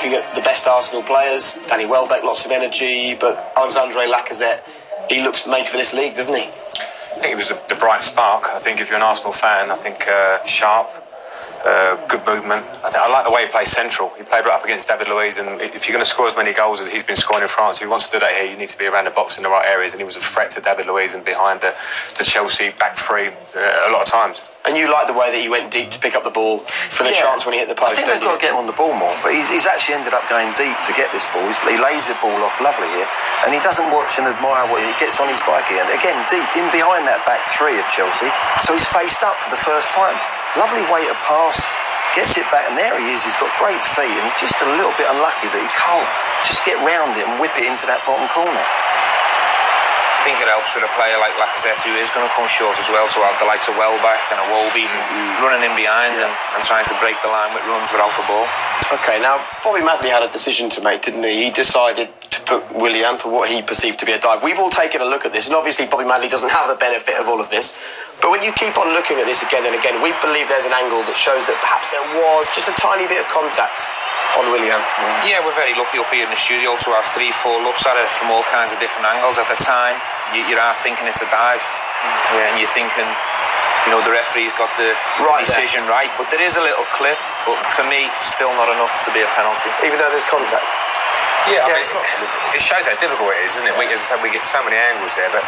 looking at the best Arsenal players, Danny Welbeck, lots of energy, but Alexandre Lacazette, he looks made for this league, doesn't he? I think it was the bright spark. I think if you're an Arsenal fan, I think sharp, good movement. I like the way he plays central. He played right up against David Luiz, and if you're going to score as many goals as he's been scoring in France, if he wants to do that here, you need to be around the box in the right areas, and he was a threat to David Luiz and behind the Chelsea back three a lot of times. And you like the way that he went deep to pick up the ball for the chance when he hit the post, I think they've got to get him on the ball more, but he's actually ended up going deep to get this ball. He lays the ball off lovely here, and he doesn't watch and admire what he gets on his bike here. And again, deep in behind that back three of Chelsea, so he's faced up for the first time. Lovely way to pass, gets it back, and there he is. He's got great feet, and he's just a little bit unlucky that he can't just get round it and whip it into that bottom corner. I think it helps with a player like Lacazette, who is going to come short as well, to have the likes of Welbeck and Iwobi running in behind and trying to break the line with runs without the ball. OK, now, Bobby Madley had a decision to make, didn't he? He decided to put Willian for what he perceived to be a dive. We've all taken a look at this, and obviously Bobby Madley doesn't have the benefit of all of this. But when you keep on looking at this again and again, we believe there's an angle that shows that perhaps there was just a tiny bit of contact on Willian. Yeah, we're very lucky up here in the studio to have 3-4 looks at it from all kinds of different angles. At the time, you are thinking it's a dive, and you're thinking, you know, the referee's got the decision right, but there is a little clip, but for me, still not enough to be a penalty. Even though there's contact? Yeah, I mean, it shows how difficult it is, isn't it? As I said, we get so many angles there, but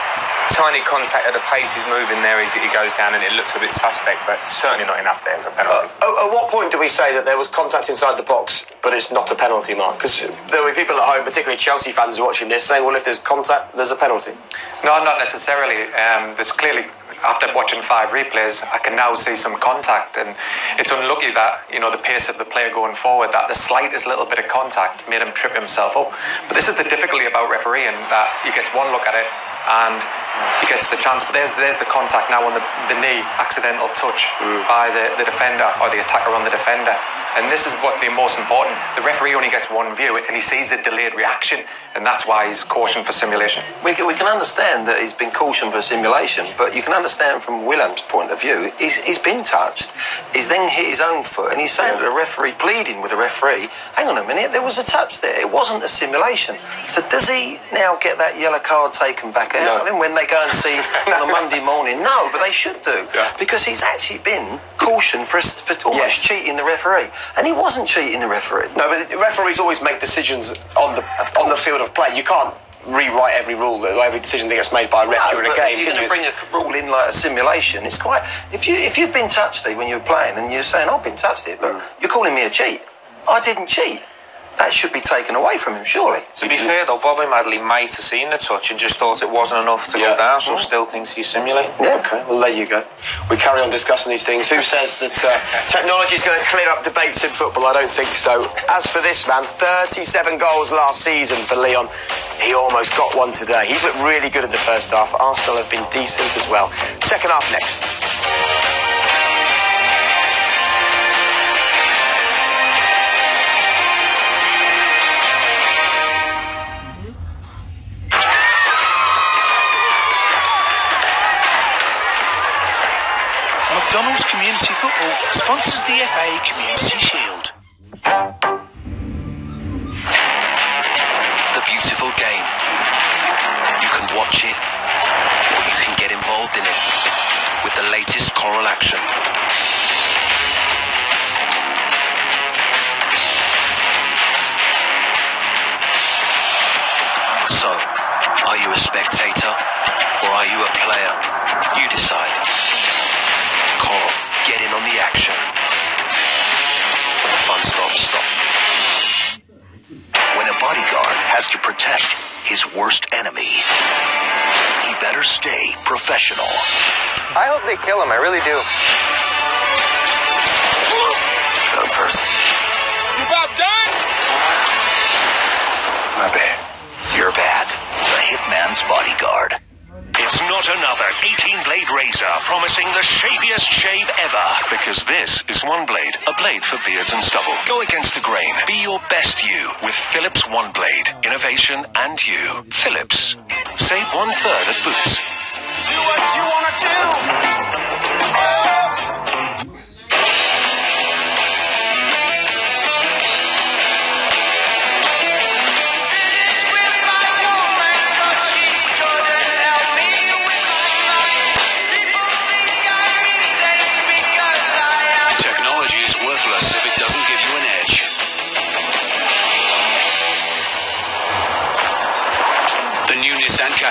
tiny contact at the pace he's moving there, he goes down and it looks a bit suspect, but certainly not enough there for a penalty. At what point do we say that there was contact inside the box, but it's not a penalty, Mark? Because there were people at home, particularly Chelsea fans watching this, saying, well, if there's contact, there's a penalty. No, not necessarily. There's clearly, after watching 5 replays, I can now see some contact, and it's unlucky that, you know, the pace of the player going forward, that the slightest little bit of contact made him trip himself up. But this is the difficulty about refereeing, that he gets one look at it and he gets the chance. But there's the contact now on the knee, accidental touch by the defender, or the attacker on the defender. And this is what the most important. The referee only gets one view, and he sees a delayed reaction, and that's why he's cautioned for simulation. We can understand that he's been cautioned for simulation, but you can understand from William's point of view, he's been touched, he's then hit his own foot, and he's saying to the referee, pleading with the referee, hang on a minute, there was a touch there, it wasn't a simulation. So does he now get that yellow card taken back out? I mean, when they go and see on a Monday morning? No, but they should do, because he's actually been cautioned for almost cheating the referee. And he wasn't cheating the referee. No, but the referees always make decisions on the field of play. You can't rewrite every rule, every decision that gets made by a ref during a game. If you're going to bring a rule in like a simulation, it's quite. If you've been touched when you were playing, and you're saying I've been touched here, but you're calling me a cheat. I didn't cheat. That should be taken away from him, surely. To be fair, though, Bobby Madley might have seen the touch and just thought it wasn't enough to go down, so still thinks he's simulating. Yeah, OK, well, there you go. We carry on discussing these things. Who says that technology is going to clear up debates in football? I don't think so. As for this man, 37 goals last season for Lyon. He almost got one today. He's looked really good at the first half. Arsenal have been decent as well. Second half next. McDonald's Community Football sponsors the FA Community Shield. The beautiful game. You can watch it, or you can get involved in it with the latest Coral action. So, are you a spectator, or are you a player? You decide. Coral, get in on the action. When the fun stops, stop. When a bodyguard has to protect his worst enemy, he better stay professional. I hope they kill him, I really do. Shut up first. You about done? My bad. You're bad. The Hitman's Bodyguard. It's not another 18-blade razor promising the shaviest shave ever. Because this is One Blade, a blade for beards and stubble. Go against the grain. Be your best you with Philips One Blade. Innovation and you. Philips. Save 1/3 at Boots. Do what you want to do.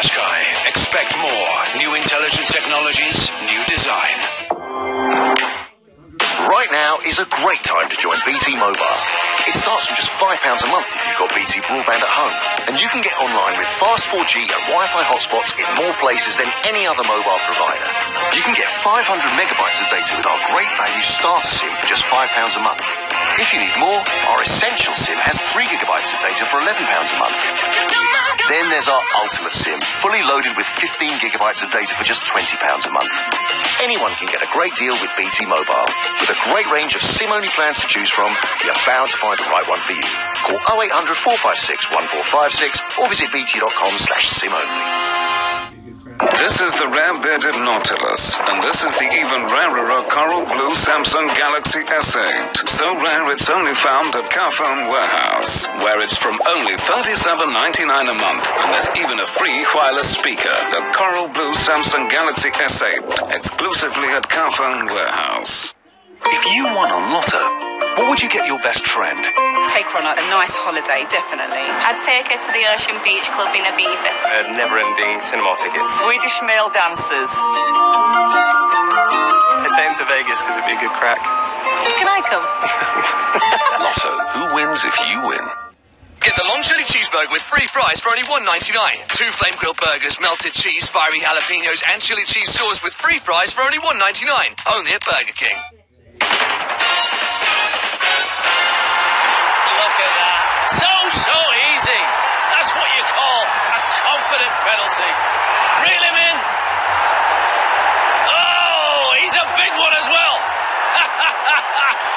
Qashqai. Expect more. New intelligent technologies, new design. Right now is a great time to join BT Mobile. It starts from just £5 a month if you've got BT broadband at home. And you can get online with fast 4G and Wi-Fi hotspots in more places than any other mobile provider. You can get 500 megabytes of data with our great value starter SIM for just £5 a month. If you need more, our Essential SIM has 3 gigabytes of data for £11 a month. Then there's our Ultimate SIM, fully loaded with 15 gigabytes of data for just £20 a month. Anyone can get a great deal with BT Mobile. With a great range of SIM-only plans to choose from, you're bound to find the right one for you. Call 0800 456 1456 or visit bt.com/SIM-only. This is the rare-bearded Nautilus, and this is the even rarer coral blue Samsung Galaxy S8. So rare it's only found at Carphone Warehouse, where it's from only $37.99 a month, and there's even a free wireless speaker. The coral blue Samsung Galaxy S8, exclusively at Carphone Warehouse. If you won on Lotto, what would you get your best friend? Take her on a nice holiday, definitely. I'd take her to the Ocean Beach Club in Ibiza. Never-ending cinema tickets. Swedish male dancers. I'd take him to Vegas because it'd be a good crack. Can I come? Lotto, who wins if you win? Get the long chili cheeseburger with free fries for only $1.99. 2 flame grilled burgers, melted cheese, fiery jalapenos, and chili cheese sauce with free fries for only $1.99. Only at Burger King. Look at that. So easy. That's what you call a confident penalty. Reel him in. Oh, he's a big one as well.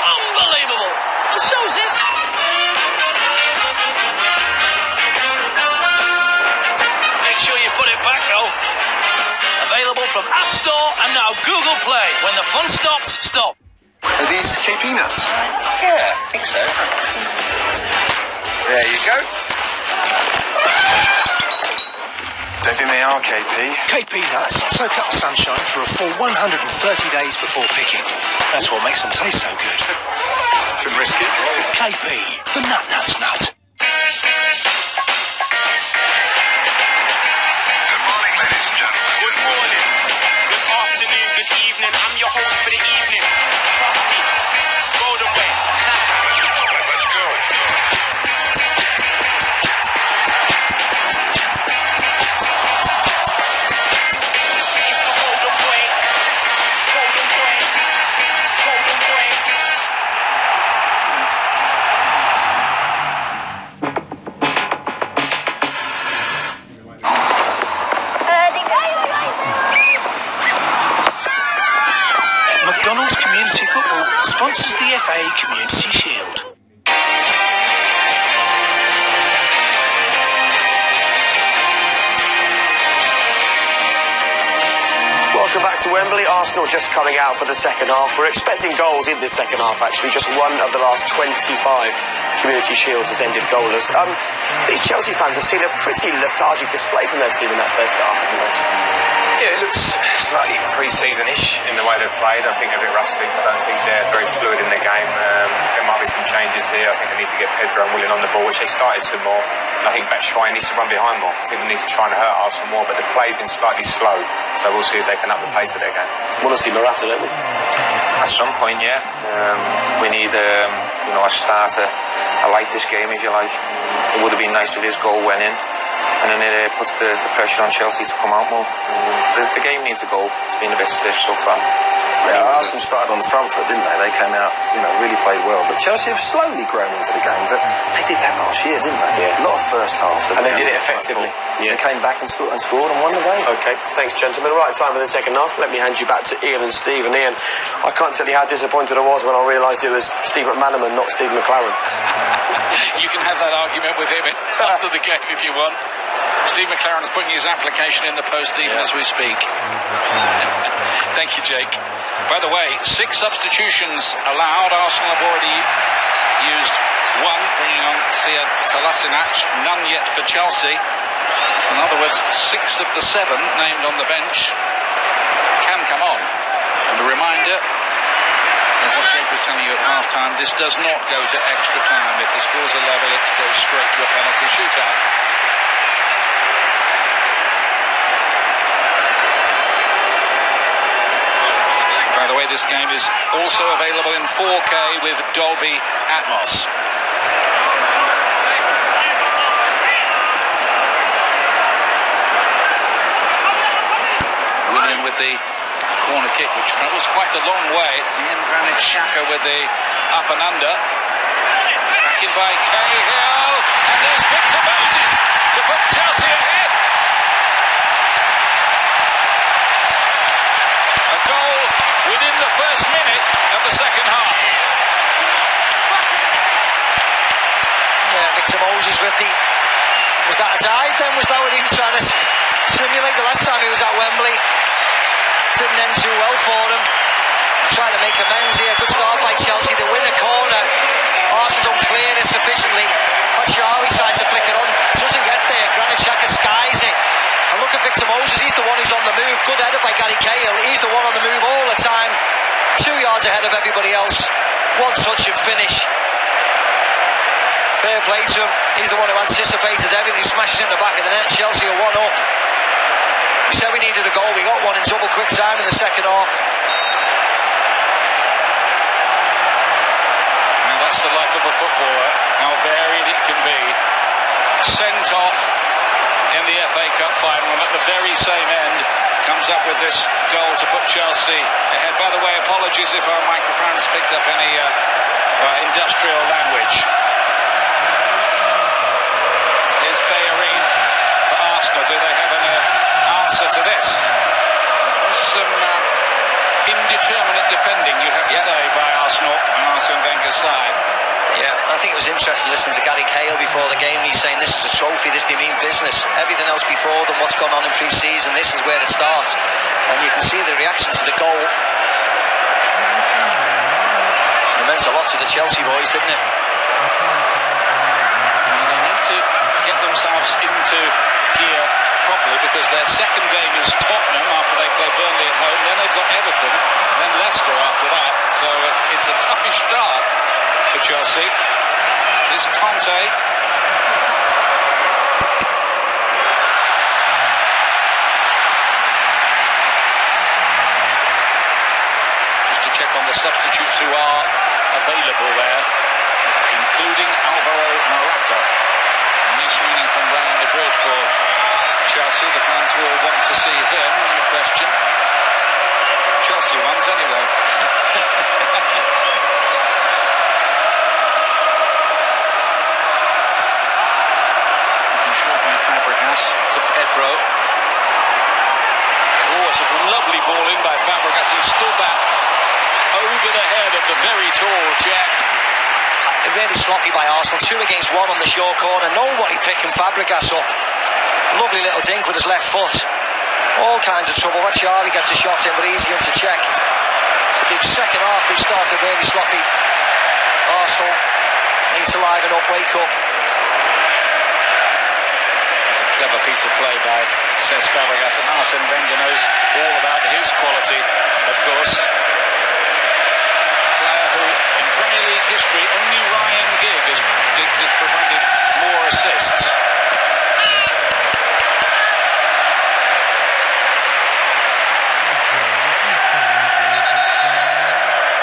Unbelievable. And so's this. Make sure you put it back, though. Available from App Store and now Google Play. When the fun stops, stop. Are these KP nuts? Yeah, I think so. There you go. Don't think they are KP. KP nuts soak up the sunshine for a full 130 days before picking. That's what makes them taste so good. Shouldn't risk it. KP, the nuts nut. Good morning, ladies and gentlemen. Good morning. Good afternoon. Good evening. I'm your host for the evening. Trust me. Golden way. Let's go. McDonald's Community Football sponsors the FA Community Shield. Welcome back to Wembley. Arsenal just coming out for the second half. We're expecting goals in this second half, actually. Just one of the last 25 Community Shields has ended goalless. These Chelsea fans have seen a pretty lethargic display from their team in that first half, haven't they? Yeah, it looks slightly pre-season-ish in the way they've played. I think they're a bit rusty. I don't think they're very fluid in the game. There might be some changes here. I think they need to get Pedro and Willian on the ball, which they started to more. And I think Batshuayi needs to run behind more. I think they need to try and hurt Arsenal more, but the play's been slightly slow. So we'll see if they can up the pace of their game. We want to see Morata, don't we? At some point, yeah. We need a starter. I like this game, if you like. It would have been nice if his goal went in. And then it puts the pressure on Chelsea to come out more. The game needs a goal. It's been a bit stiff so far. Yeah, Arsenal started on the front foot, didn't they? They came out, really played well. But Chelsea have slowly grown into the game. But they did that last year, didn't they? Yeah. A lot of first halves. And they did it effectively. Yeah. They came back and scored and won the game. OK, thanks, gentlemen. Right, time for the second half. Let me hand you back to Ian and Steve. And Ian, I can't tell you how disappointed I was when I realised it was Steve McManaman, not Steve McLaren. You can have that argument with him after the game if you want. Steve McLaren's putting his application in the post even as we speak. Thank you, Jake. By the way, 6 substitutions allowed. Arsenal have already used 1, bringing on Sead Kolasinac, none yet for Chelsea. So in other words, 6 of the 7 named on the bench can come on. And a reminder of what Jake was telling you at half-time, this does not go to extra time. If the scores are level, it goes straight to a penalty shootout. way, this game is also available in 4K with Dolby Atmos. Willian with the corner kick, which travels quite a long way. It's the end Granit Xhaka with the up and under. Back in by Cahill, and there's Victor Moses to put Chelsea ahead. A goal within the first minute of the second half. Yeah, Victor Moses with the... Was that a dive then? Was that what he was trying to simulate the last time he was at Wembley? Didn't end too well for him. Trying to make amends here. Good start by Chelsea. They win the corner. Arsenal don't clear it sufficiently. Batshuayi tries to flick it on. Doesn't get there. Granit Xhaka skies it. And look at Victor Moses. He's the one who's on the move. Good header by Gary Cahill. He's the one on the move all the time. 2 yards ahead of everybody else. One touch and finish. Fair play to him. He's the one who anticipated everything. He smashes it in the back of the net. Chelsea are 1 up. We said we needed a goal. We got one in double quick time in the second half. Now that's the life of a footballer, how varied it can be. Sent off in the FA Cup final, and at the very same end comes up with this goal to put Chelsea ahead. By the way, apologies if our microphones picked up any industrial language. Here's Bellerin for Arsenal. Do they have an answer to this? There's some indeterminate defending, you'd have to say, by Arsenal and Arsene Wenger's side. Yeah, I think it was interesting listening to Gary Cahill before the game. He's saying this is a trophy, this they mean business. Everything else before them, what's gone on in pre-season, this is where it starts. And you can see the reaction to the goal. It meant a lot to the Chelsea boys, didn't it? They need to get themselves into gear properly, because their second game is Tottenham after they play Burnley at home, then they've got Everton, then Leicester after that, so it's a toughish start for Chelsea. This Conte. Just to check on the substitutes who are available there, including Alvaro Morata, a new signing from Real Madrid for Chelsea. The fans will want to see him, no question. Chelsea ones anyway. Looking short by Fabregas to Pedro. Oh, it's a lovely ball in by Fabregas. He stood that over the head of the very tall Jack. Really sloppy by Arsenal. 2 against 1 on the short corner. Nobody picking Fabregas up. Lovely little dink with his left foot. All kinds of trouble. Batshuayi gets a shot in, but easy to check. The second half, they started really sloppy. Arsenal need to liven up, wake up. It's a clever piece of play by Cesc Fabregas, and Arsene Wenger knows all about his quality, of course. Player who, in Premier League history, only Ryan Giggs has provided more assists.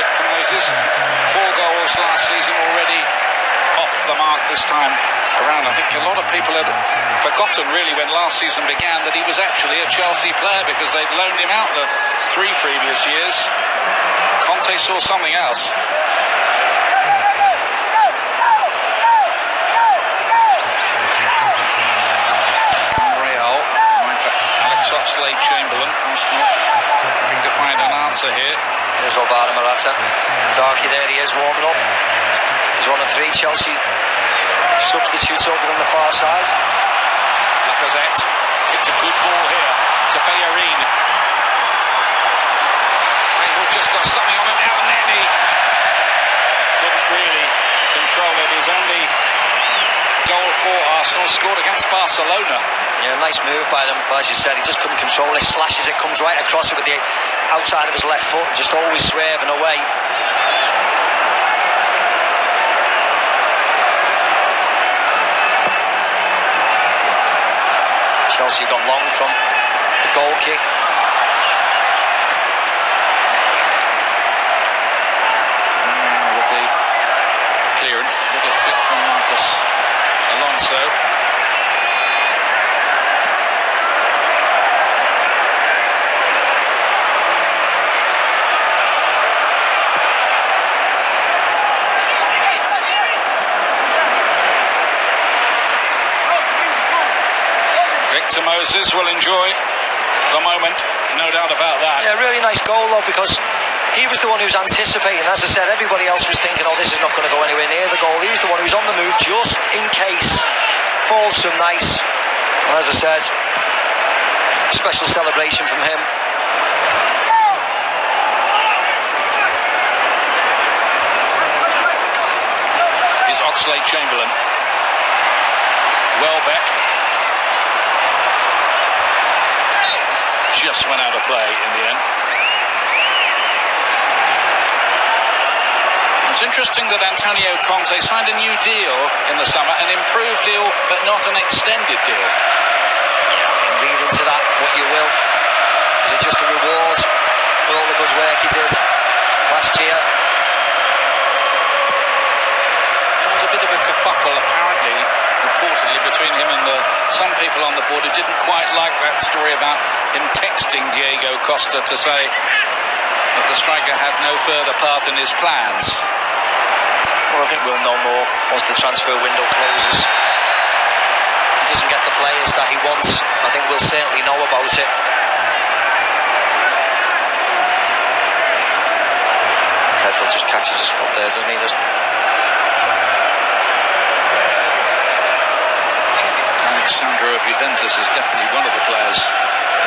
Victor Moses, 4 goals last season, already off the mark this time around. I think a lot of people had forgotten really when last season began that he was actually a Chelsea player, because they'd loaned him out the 3 previous years. Conte saw something else. Real, Alex Oxlade-Chamberlain, Arsenal looking to find an answer here. There's Alvaro Morata. Darky there, he is warming up. He's one of 3 Chelsea substitutes over on the far side. Lacazette kicked a good ball here to Bellerin. Cahill just got something on him. Elneny couldn't really control it. His only goal for Arsenal, scored against Barcelona. Yeah, nice move by them, but as you said, he just couldn't control it. Slashes it, comes right across it with the outside of his left foot, just always swerving away. Chelsea gone long from the goal kick. so. Victor Moses will enjoy the moment, no doubt about that. Yeah, really nice goal though, because he was the one who was anticipating. As I said, everybody else was thinking, oh, this is not going to go anywhere near the goal. He was the one who was on the move just in case. Falls some nice. And as I said, special celebration from him. Is Oxlade-Chamberlain. Welbeck. Just went out of play in the end. It's interesting that Antonio Conte signed a new deal in the summer, an improved deal, but not an extended deal. Yeah, read into that what you will. Is it just a reward for all the good work he did last year? There was a bit of a kerfuffle, apparently, reportedly, between him and some people on the board who didn't quite like that story about him texting Diego Costa to say that the striker had no further part in his plans. Well, I think we'll know more once the transfer window closes. If he doesn't get the players that he wants, I think we'll certainly know about it. Pedro just catches his foot there, doesn't he? Alexandro of Juventus is definitely one of the players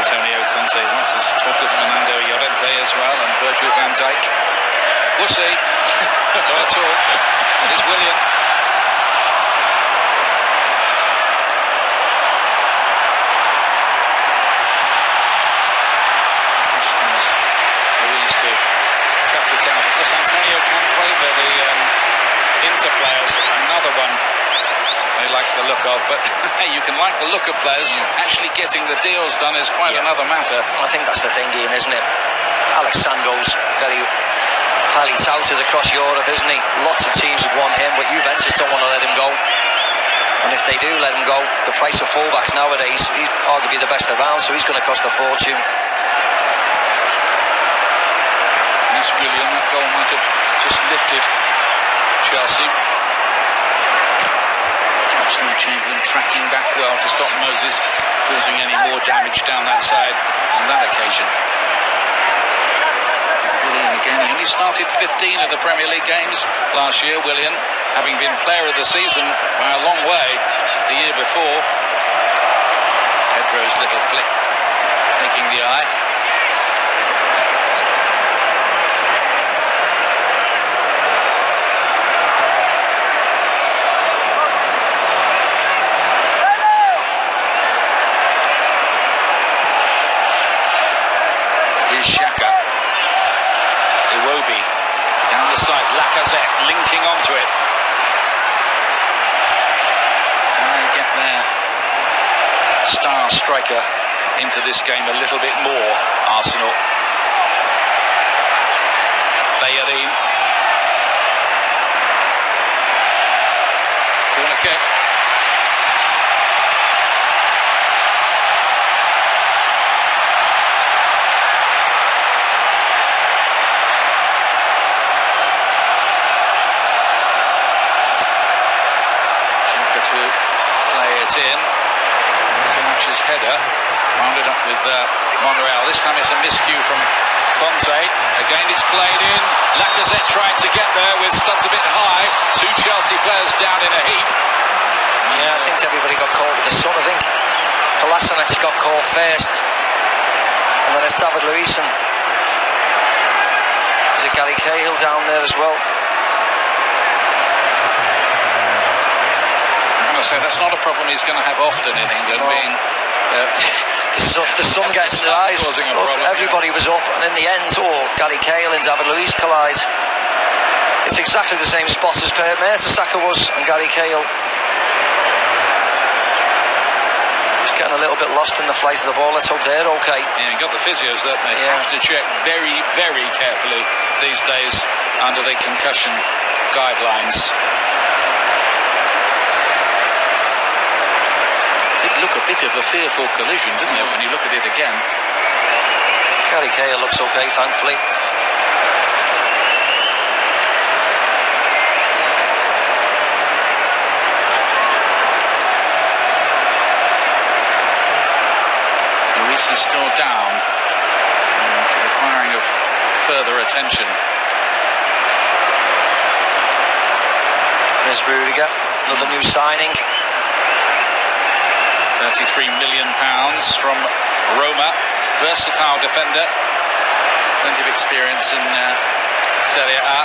Antonio Conte wants. There's talk of Fernando Llorente as well and Virgil van Dijk. We'll see. Not at all. It is Willian. Luis to cut it out. Because Antonio can't play there. The Inter players, another one they like the look of, but you can like the look of players. Actually getting the deals done is quite another matter. I think that's the thing, Ian, isn't it? Alexandro's very highly touted across Europe, isn't he? Lots of teams would want him, but Juventus don't want to let him go. And if they do let him go, the price of fullbacks nowadays, he's arguably the best around, so he's going to cost a fortune. That's brilliant. That goal might have just lifted Chelsea. Chamberlain tracking back well to stop Moses causing any more damage down that side on that occasion. Willian again, he only started 15 of the Premier League games last year, Willian, having been player of the season by a long way the year before. Pedro's little flick taking the eye. Xhaka, Iwobi down the side, Lacazette linking onto it. Can they get their star striker into this game a little bit more, Arsenal? Bellerin. Corner kick. In Sinach's header rounded up with Monreal. This time it's a miscue from Conte. Again it's played in. Lacazette tried to get there with studs a bit high. Two Chelsea players down in a heap. Yeah, I think everybody got caught with the sun. I think Kolasinac got caught first, and then it's David Luiz, and is it Gary Cahill down there as well? So that's not a problem he's going to have often in England. Being the sun gets to rise. Everybody was up, and in the end, Gary Cahill and David Luiz collide. It's exactly the same spot as Mertesacker was, and Gary Cahill just getting a little bit lost in the flight of the ball. Let's hope they're okay. Yeah, you got the physios that they have to check very, very carefully these days under the concussion guidelines. of a fearful collision, didn't it, when you look at it again? Gary Cahill looks okay, thankfully. Luis is still down, requiring of further attention. There's Rudiger, another new signing. £33 million from Roma. Versatile defender. Plenty of experience in Serie A.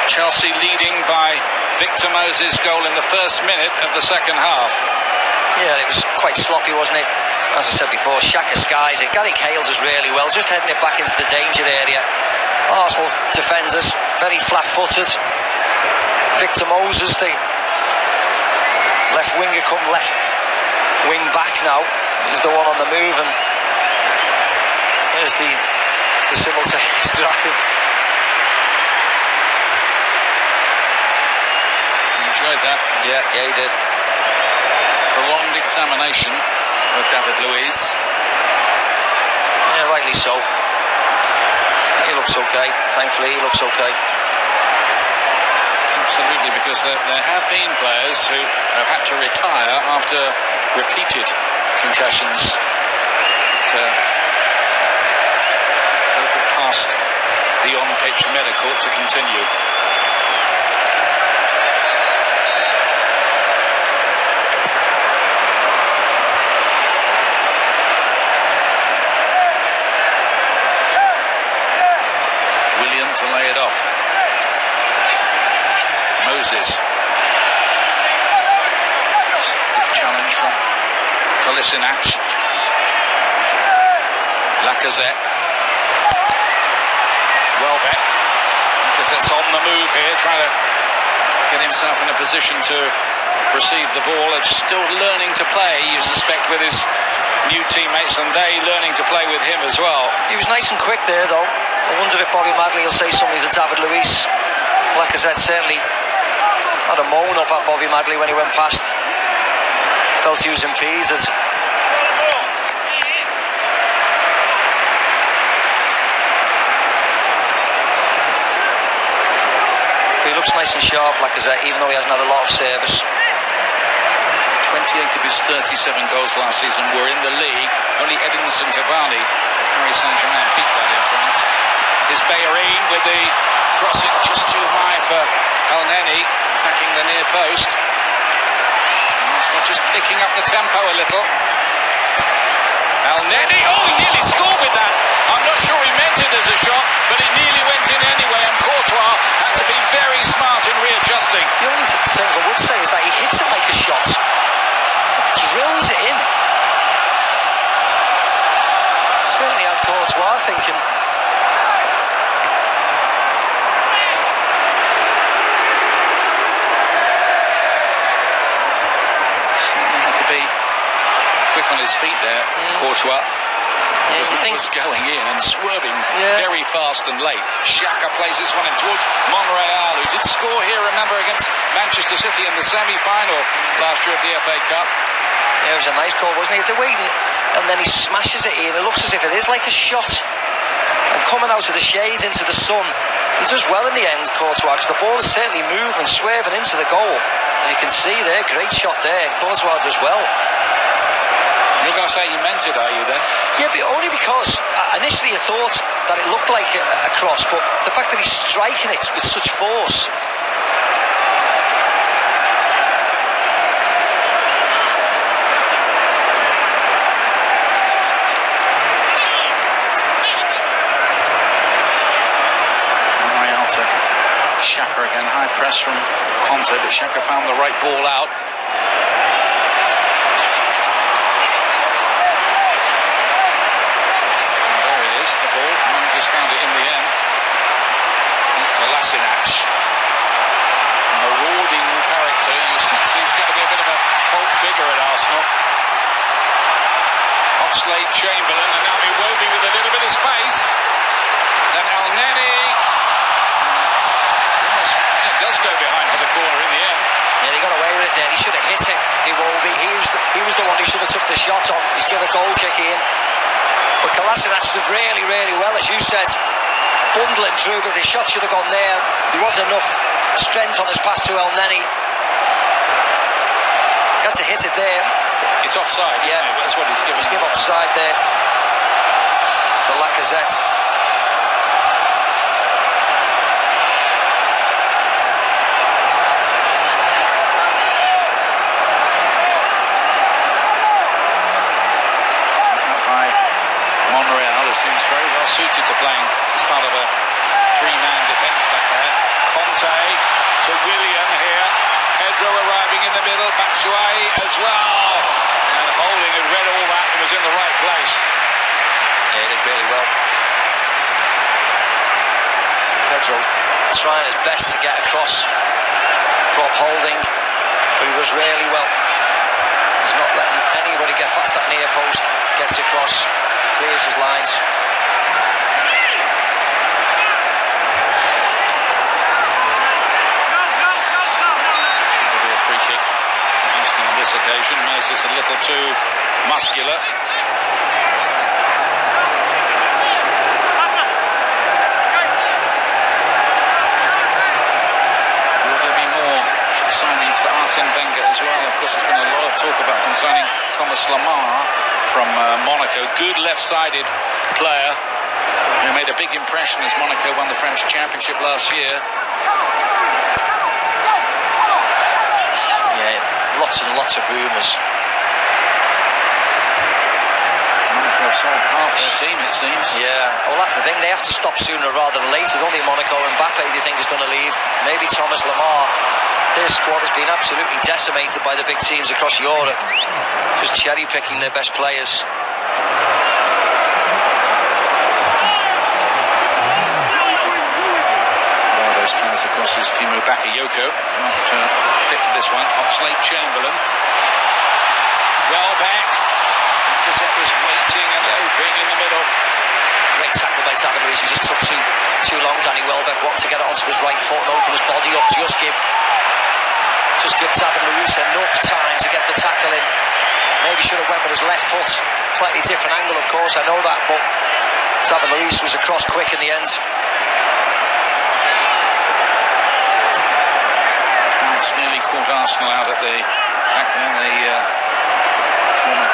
Chelsea leading by Victor Moses' goal in the first minute of the second half. Yeah, it was quite sloppy, wasn't it? As I said before, Xhaka skies it. Gary Cahill does really well, just heading it back into the danger area. Arsenal defenders, very flat-footed. Victor Moses, the left winger, come left wing back now, is the one on the move, and there's the simultaneous drive. You enjoyed that? Yeah, he did. Prolonged examination of David Luiz. Yeah, rightly so. He looks okay. Thankfully, he looks okay. Absolutely, because there have been players who have had to retire after repeated concussions. Both have passed the on-pitch medical to continue. William to lay it off. Moses. Stiff challenge from Kolasinac. Lacazette. Welbeck. Lacazette's on the move here, trying to get himself in a position to receive the ball. It's still learning to play, you suspect, with his new teammates, and they learning to play with him as well. He was nice and quick there, though. I wonder if Bobby Madley will say something to David Luiz. Lacazette certainly had a moan up at Bobby Madley when he went past. Felt he was impeded. But he looks nice and sharp, Lacazette, even though he hasn't had a lot of service. 28 of his 37 goals last season were in the league. Only Edinson Cavani, Paris Saint-Germain, beat that in France. Here's Bellerin with the crossing just too high for El Neni, attacking the near post. Arsenal just picking up the tempo a little. El Neni, oh, he nearly scored with that. I'm not sure he meant it as a shot, but it nearly went in anyway, and Courtois had to be very smart in readjusting. The only thing I would say is that he hits it like a shot. Drills it in. Certainly had Courtois thinking. Certainly had to be quick on his feet there, Courtois. Yeah, you think was going in and swerving very fast and late. Xhaka plays this one in towards Monreal, who did score here, remember, against Manchester City in the semi-final last year of the FA Cup. Yeah, it was a nice goal, wasn't it? They're waiting, and then he smashes it in. It looks as if it is like a shot. And coming out of the shades into the sun, he does well in the end, Courtois, because the ball is certainly moving, swerving into the goal. As you can see there, great shot there. Courtois does well. You're going to say you meant it, are you, then? Yeah, but only because initially I thought that it looked like a cross, but the fact that he's striking it with such force. Xhaka again, high press from Conte, but Xhaka found the right ball out. And there it is, the ball. Moses found it in the end. Here's Kolasinac. Marauding character. You sense he's going to be a bit of a cult figure at Arsenal. Oxlade-Chamberlain, and now Iwobi with a little bit of space. Then El Neni. Does go behind for the corner in the end. Yeah, they got away with it. there. He should have hit it. Iwobi. He was the one who should have took the shot on. He's given a goal kick in. But Kolasinac stood really, really well, as you said, bundling through, but the shot should have gone there. There wasn't enough strength on his pass to El Neni. He had to hit it there. It's offside, yeah. Isn't it? That's what he's given. He's given offside there to Lacazette. Seems very well suited to playing as part of a three-man defence back there. Conte to Willian here. Pedro arriving in the middle. Batshuayi as well. And Holding had read all that and was in the right place. Yeah, he did really well. Pedro trying his best to get across Rob Holding, but he does really well. He's not letting anybody get past that near post. Gets across. Clears his lines. It'll be a free kick for Arsenal on this occasion. Moses a little too muscular. Will there be more signings for Arsene Wenger as well? Of course, there's been a lot of talk about them signing Thomas Lemar from Monaco. Good left-sided player who made a big impression as Monaco won the French Championship last year. Yeah, lots and lots of rumours. Monaco have sold half their team, it seems. Yeah, well, that's the thing. They have to stop sooner rather than later. It's only Monaco and Mbappe they think is going to leave. Maybe Thomas Lemar. Their squad has been absolutely decimated by the big teams across Europe. Just cherry-picking their best players. One of those players, of course, is Timo Bakayoko. Not fit for this one. Oxlade-Chamberlain. Welbeck. Lacazette was waiting and hoping in the middle. Great tackle by David Luiz. He just took too long. Danny Welbeck wanted to get it onto his right foot and open his body up. Just give David Luiz enough time to get the tackle in. Maybe should have went with his left foot. Slightly different angle, of course, I know that, but David Luiz was across quick in the end. Bounce nearly caught Arsenal out at the back then. The former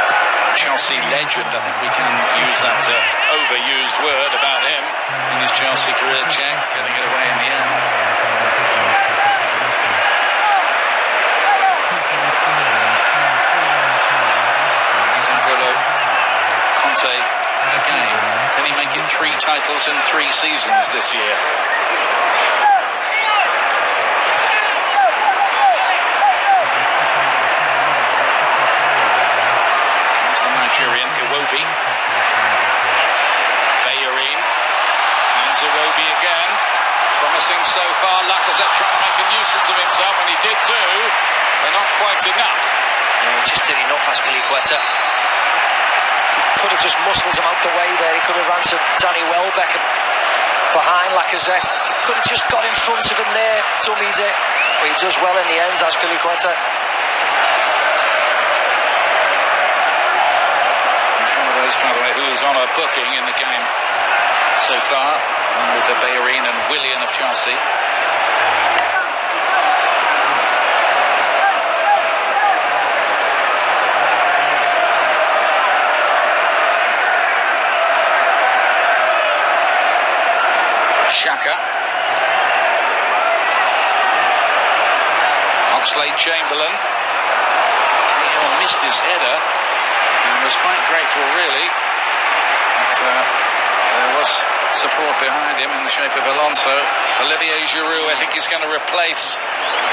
Chelsea legend, I think we can use that overused word about him in his Chelsea career. Jack getting it away in the end. Conte again. Can he make it 3 titles in 3 seasons this year? There's the Nigerian Iwobi. Bellerin finds Iwobi again. Promising so far. Lacazette trying to make a nuisance of himself, and he did too, but not quite enough. Yeah, he just did enough, Azpilicueta. Could have just muscled him out the way there. He could have ran to Danny Welbeck behind Lacazette. He could have just got in front of him there, dummied it. But he does well in the end, Azpilicueta. He's one of those, by the way, who is on a booking in the game so far, with the Bellerin and Willian of Chelsea. Xhaka. Oxlade-Chamberlain. Cahill missed his header and was quite grateful, really. But, there was support behind him in the shape of Alonso. Olivier Giroud, I think, is going to replace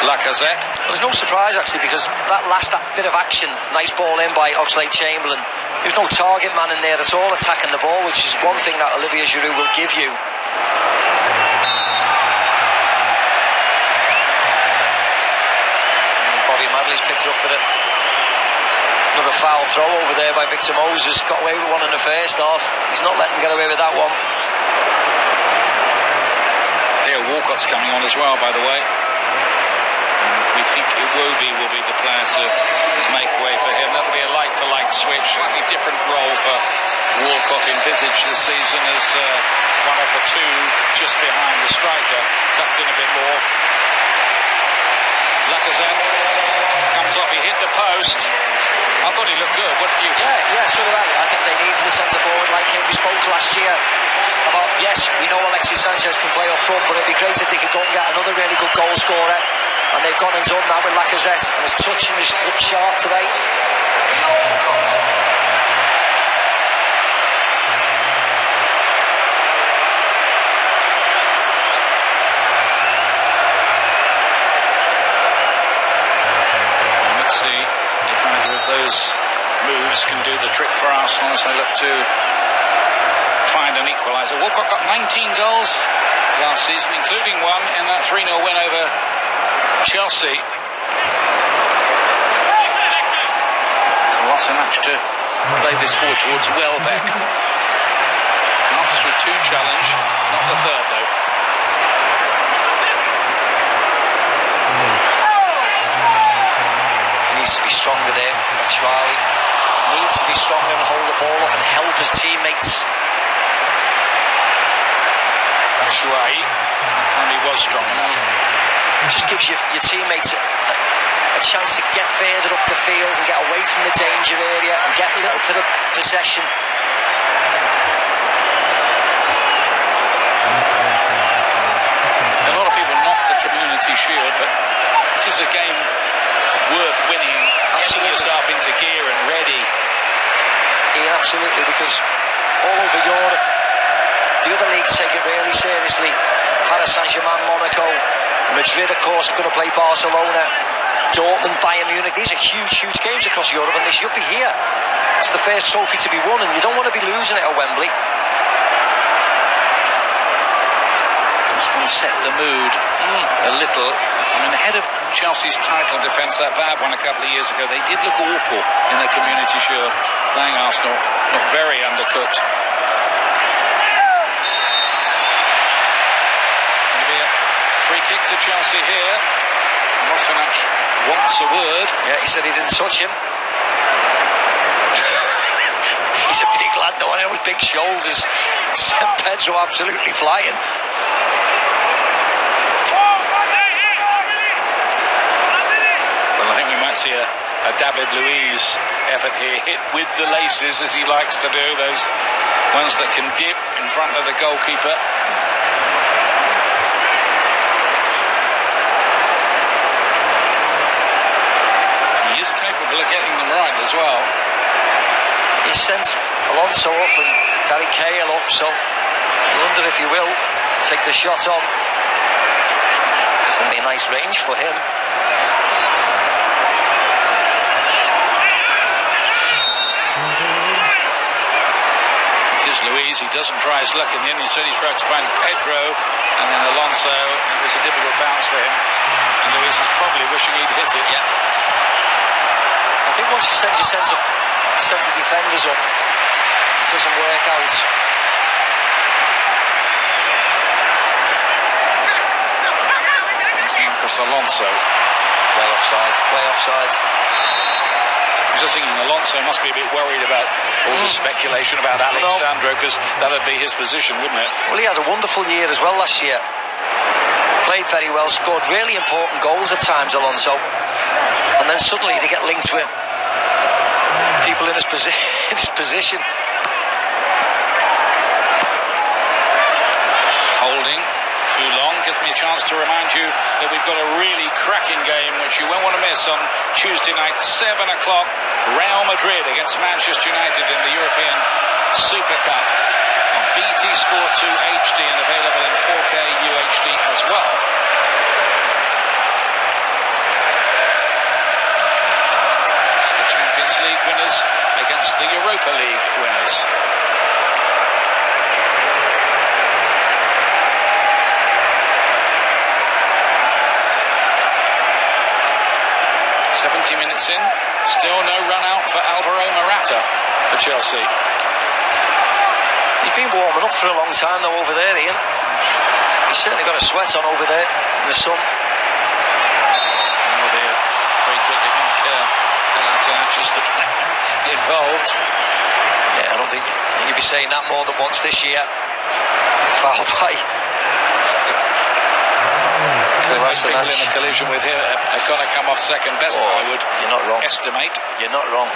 Lacazette. Well, there's no surprise, actually, because that bit of action, nice ball in by Oxlade-Chamberlain. There's no target man in there at all attacking the ball, which is one thing that Olivier Giroud will give you. Madley's picked it up for it. Another foul throw over there by Victor Moses. Got away with one in the first half. He's not letting him get away with that one. Theo Walcott's coming on as well, by the way. We think Iwobi will be the slightly different role for Walcott envisaged this season as one of the two just behind the striker, tucked in a bit more. Lacazette comes off, he hit the post. I thought he looked good. What did you think? Yeah, so did I. I think they needed a centre forward like him. We spoke last year about, yes, we know Alexis Sanchez can play up front, but it'd be great if they could go and get another really good goal scorer. And they've gone and done that with Lacazette, and his touching is looked sharp today. Let's see if either of those moves can do the trick for Arsenal as they look to find an equaliser. Walcott got 19 goals last season, including one in that 3-0 win over Chelsea. Kolasinac to play this forward towards Welbeck. Answer to challenge, not the third though. Needs to be stronger there. Batshuayi needs to be stronger and hold the ball up and help his teammates. Batshuayi, time he was strong enough. It just gives your teammates a chance to get further up the field and get away from the danger area and get a little bit of possession. A lot of people knock the Community Shield, but this is a game worth winning, getting yourself into gear and ready. Yeah, absolutely, because all over Europe, the other leagues take it really seriously. Paris Saint-Germain, Monaco, Madrid, of course, are going to play Barcelona, Dortmund, Bayern Munich. These are huge, huge games across Europe, and they should be here. It's the first trophy to be won, and you don't want to be losing it at Wembley. Just going to set the mood a little. I mean, ahead of Chelsea's title defence, that bad one a couple of years ago, they did look awful in the Community Shield, playing Arsenal, not very undercooked. Going to be a free kick to Chelsea here. Kolasinac wants a word. Yeah, he said he didn't touch him. He's a big lad, though, and with big shoulders. Sent Pedro absolutely flying. Well, I think we might see a David Luiz effort here, hit with the laces as he likes to do, those ones that can dip in front of the goalkeeper. He is capable of getting them right as well. He sent Alonso up and Gary Cahill up, so I wonder if he will take the shot on. Certainly a nice range for him. Luiz, he doesn't try his luck in the end, instead he tried to find Pedro, and then Alonso. It was a difficult bounce for him, and Luiz is probably wishing he'd hit it. Yeah, I think once you send your centre defenders up, it doesn't work out. It's Marcos Alonso. Way offside, way offside. I was just thinking Alonso must be a bit worried about all the speculation about Alex Sandro, because that would be his position, wouldn't it? Well, he had a wonderful year as well last year. Played very well, scored really important goals at times, Alonso. And then suddenly they get linked with people in his position. Holding too long gives me a chance to remind you that we've got a really cracking game which you won't want to miss on Tuesday night, 7 o'clock. Real Madrid against Manchester United in the European Super Cup on BT Sport 2 HD and available in 4K UHD as well. It's the Champions League winners against the Europa League winners. Minutes in, still no run out for Alvaro Morata for Chelsea. He's been warming up for a long time though over there, Ian. He's certainly got a sweat on over there in the sun. Oh dear, free kick against Kolasinac, just involved. Yeah, I don't think you'd be saying that more than once this year. Foul play. People in a collision with him are going to come off second best, I would you're not wrong. estimate. You're not wrong.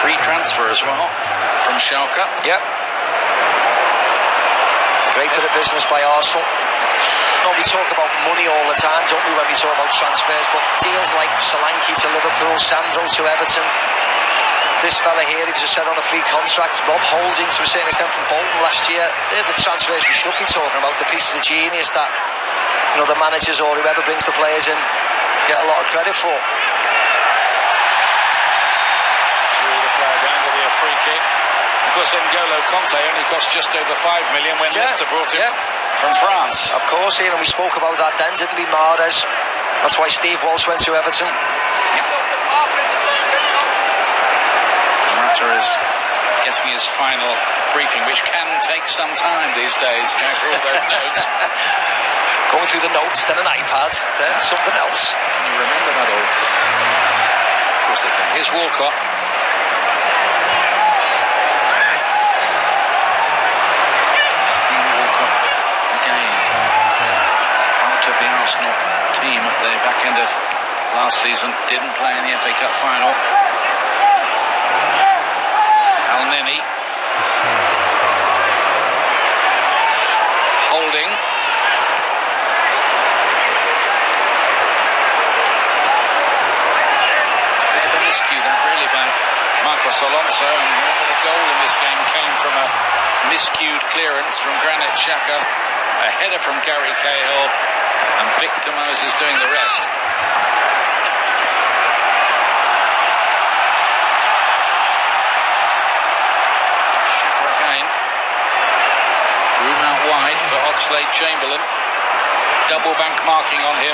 Free transfer as well from Schalke. Yep. Great bit of business by Arsenal. No, we talk about money all the time, don't we, when we talk about transfers, but deals like Solanke to Liverpool, Sandro to Everton. This fella here, he was just set on a free contract. Rob Holding, to a certain extent, from Bolton last year. They're the transfers we should be talking about, the pieces of genius that, you know, the managers or whoever brings the players in get a lot of credit for. The player going to be a free kick. Of course, N'Golo Conte only cost just over 5 million when Leicester brought him from France. Of course, Ian, and we spoke about that then, didn't we, Mahrez? That's why Steve Walsh went to Everton. Morata is getting his final briefing, which can take some time these days, going through all those notes. Going through the notes, then an iPad, then something else. Can you remember that all? Of course they can. Here's Walcott. Steve Walcott again. Out of the Arsenal team at the back end of last season. Didn't play in the FA Cup final. Elneny. Holding. It's a bit of a miscue that really by Marcos Alonso, and the goal in this game came from a miscued clearance from Granit Xhaka, a header from Gary Cahill, and Victor Moses doing the rest. Wide for Oxlade-Chamberlain. Double bank marking on him.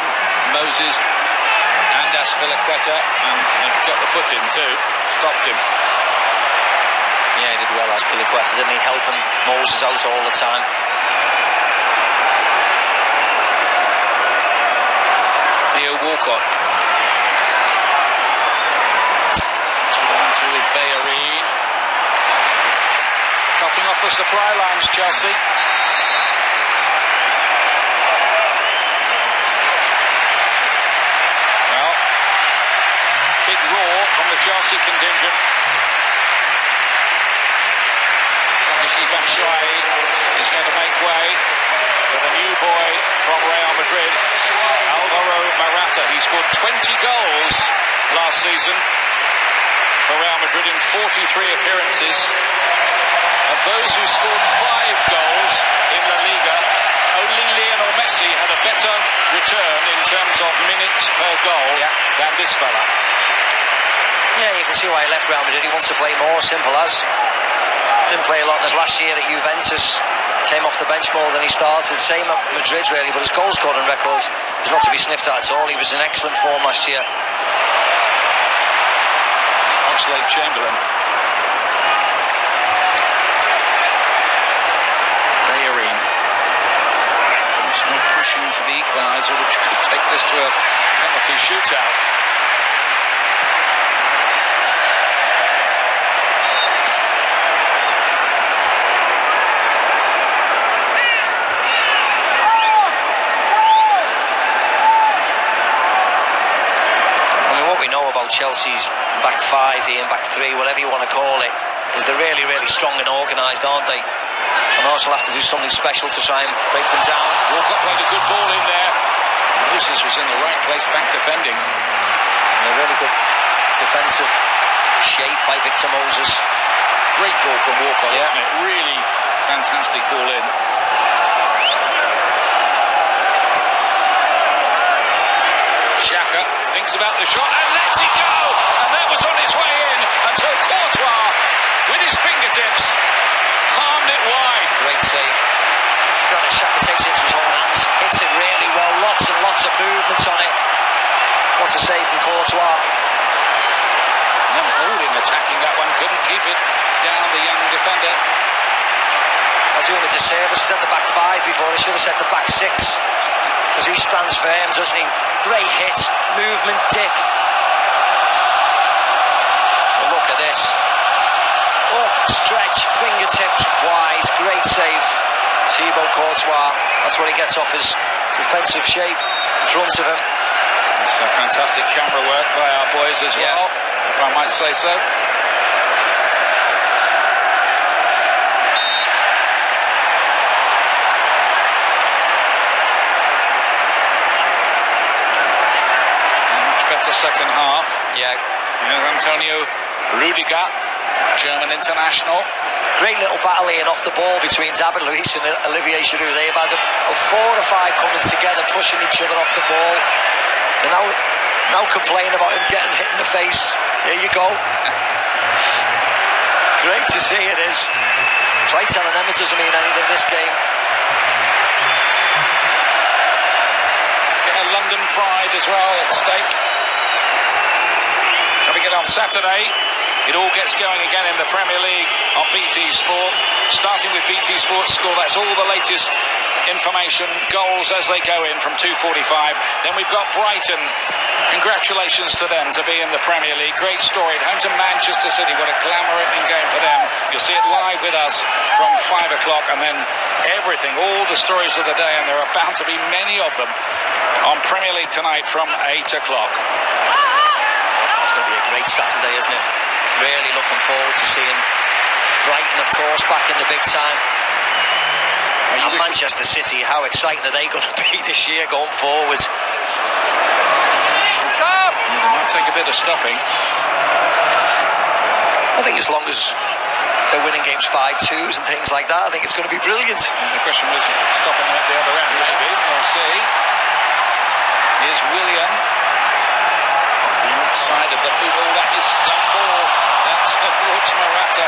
Moses and Azpilicueta, and got the foot in too. Stopped him. Yeah, he did well, Azpilicueta, didn't he? Helping Moses out all the time. Theo Walcott. To Bellerin. Cutting off the supply lines, Chelsea. Big roar from the Chelsea contingent. Slavomir Batshuayi is going to make way for the new boy from Real Madrid, Alvaro Morata. He scored 20 goals last season for Real Madrid in 43 appearances. Of those who scored 5 goals in La Liga, only Lionel Messi had a better return in terms of minutes per goal than this fella. Yeah, you can see why he left Real Madrid. He wants to play more, simple as. Didn't play a lot in his last year at Juventus. Came off the bench more than he started. Same at Madrid, really, but his goal scoring record is not to be sniffed at all. He was in excellent form last year. Oxlade-Chamberlain. Bellerin. Still pushing for the equaliser, which could take this to a penalty shootout. Chelsea's back five, Ian, back three, whatever you want to call it, is they're really, really strong and organised, aren't they? And Arsenal have to do something special to try and break them down. Walcott played a good ball in there. Moses was in the right place, back defending. And a really good defensive shape by Victor Moses. Great ball from Walcott, isn't it? Really fantastic ball in. Xhaka thinks about the shot and lets it go, and that was on his way in until Courtois, with his fingertips, palmed it wide. Great save. Granit Xhaka takes it into his own hands, hits it really well, lots and lots of movements on it. What a save from Courtois. And Holding attacking that one, couldn't keep it down, the young defender. I'll do him a disservice. He said the back five before, he should have said the back six. Because he stands firm, doesn't he? Great hit, movement, dip. But look at this. Up, stretch, fingertips wide, great save. Thibaut Courtois, that's what he gets off his defensive shape in front of him. It's a fantastic camera work by our boys as well, if I might say so. The second half. Yeah. Antonio Rudiger, German international. Great little battling off the ball between David Luiz and Olivier Giroud. They've had a 4 or 5 coming together, pushing each other off the ball. And now complaining about him getting hit in the face. There you go. Great to see it is. It's right telling them it doesn't mean anything this game. Bit of London pride as well at stake. Coming in on Saturday, it all gets going again in the Premier League on BT Sport. Starting with BT Sport Score, that's all the latest information, goals as they go in from 2:45. Then we've got Brighton. Congratulations to them to be in the Premier League. Great story at home to Manchester City. What a glamour-opening game for them. You'll see it live with us from 5 o'clock, and then everything, all the stories of the day, and there are bound to be many of them on Premier League tonight from 8 o'clock. It's going to be a great Saturday, isn't it? Really looking forward to seeing Brighton, of course, back in the big time. And Manchester City, how exciting are they going to be this year going forward? It might take a bit of stopping. I think as long as they're winning games 5-2s and things like that, I think it's going to be brilliant. And the question was stopping them at the other end, maybe. We'll see. Here's Willian. Side of the boot. Oh, that is some ball. That's towards Morata.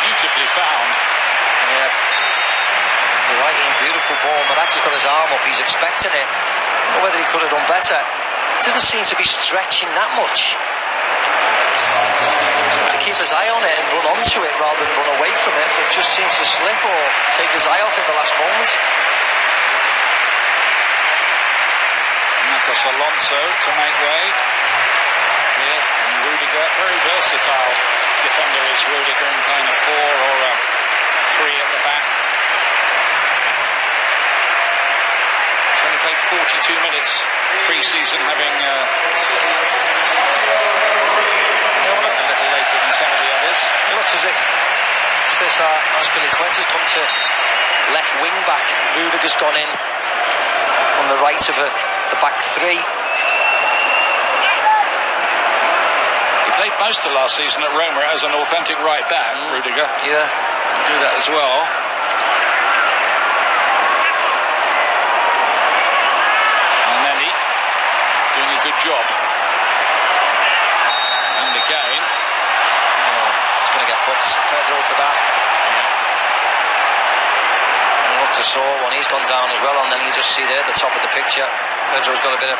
Beautifully found. Yeah. You're right, Ian, beautiful ball. Morata's got his arm up. He's expecting it. I don't know whether he could have done better. It doesn't seem to be stretching that much. He seems to keep his eye on it and run onto it rather than run away from it. It just seems to slip or take his eye off at the last moment. Marcos Alonso to make way. Here, and Rudiger, very versatile defender is Rudiger, in playing a 4 or a 3 at the back. He's only played 42 minutes pre-season, having a little later than some of the others. It looks as if Cesar Azpilicueta's come to left wing back. Rudiger's gone in on the right of the back 3. He played most of last season at Roma as an authentic right back, Rudiger. Yeah. Do that as well. And Nenny doing a good job. And again. He's going to get booked, Pedro, for that. Look to Saul when he's gone down as well, and then you just see there at the top of the picture, Pedro's got a bit of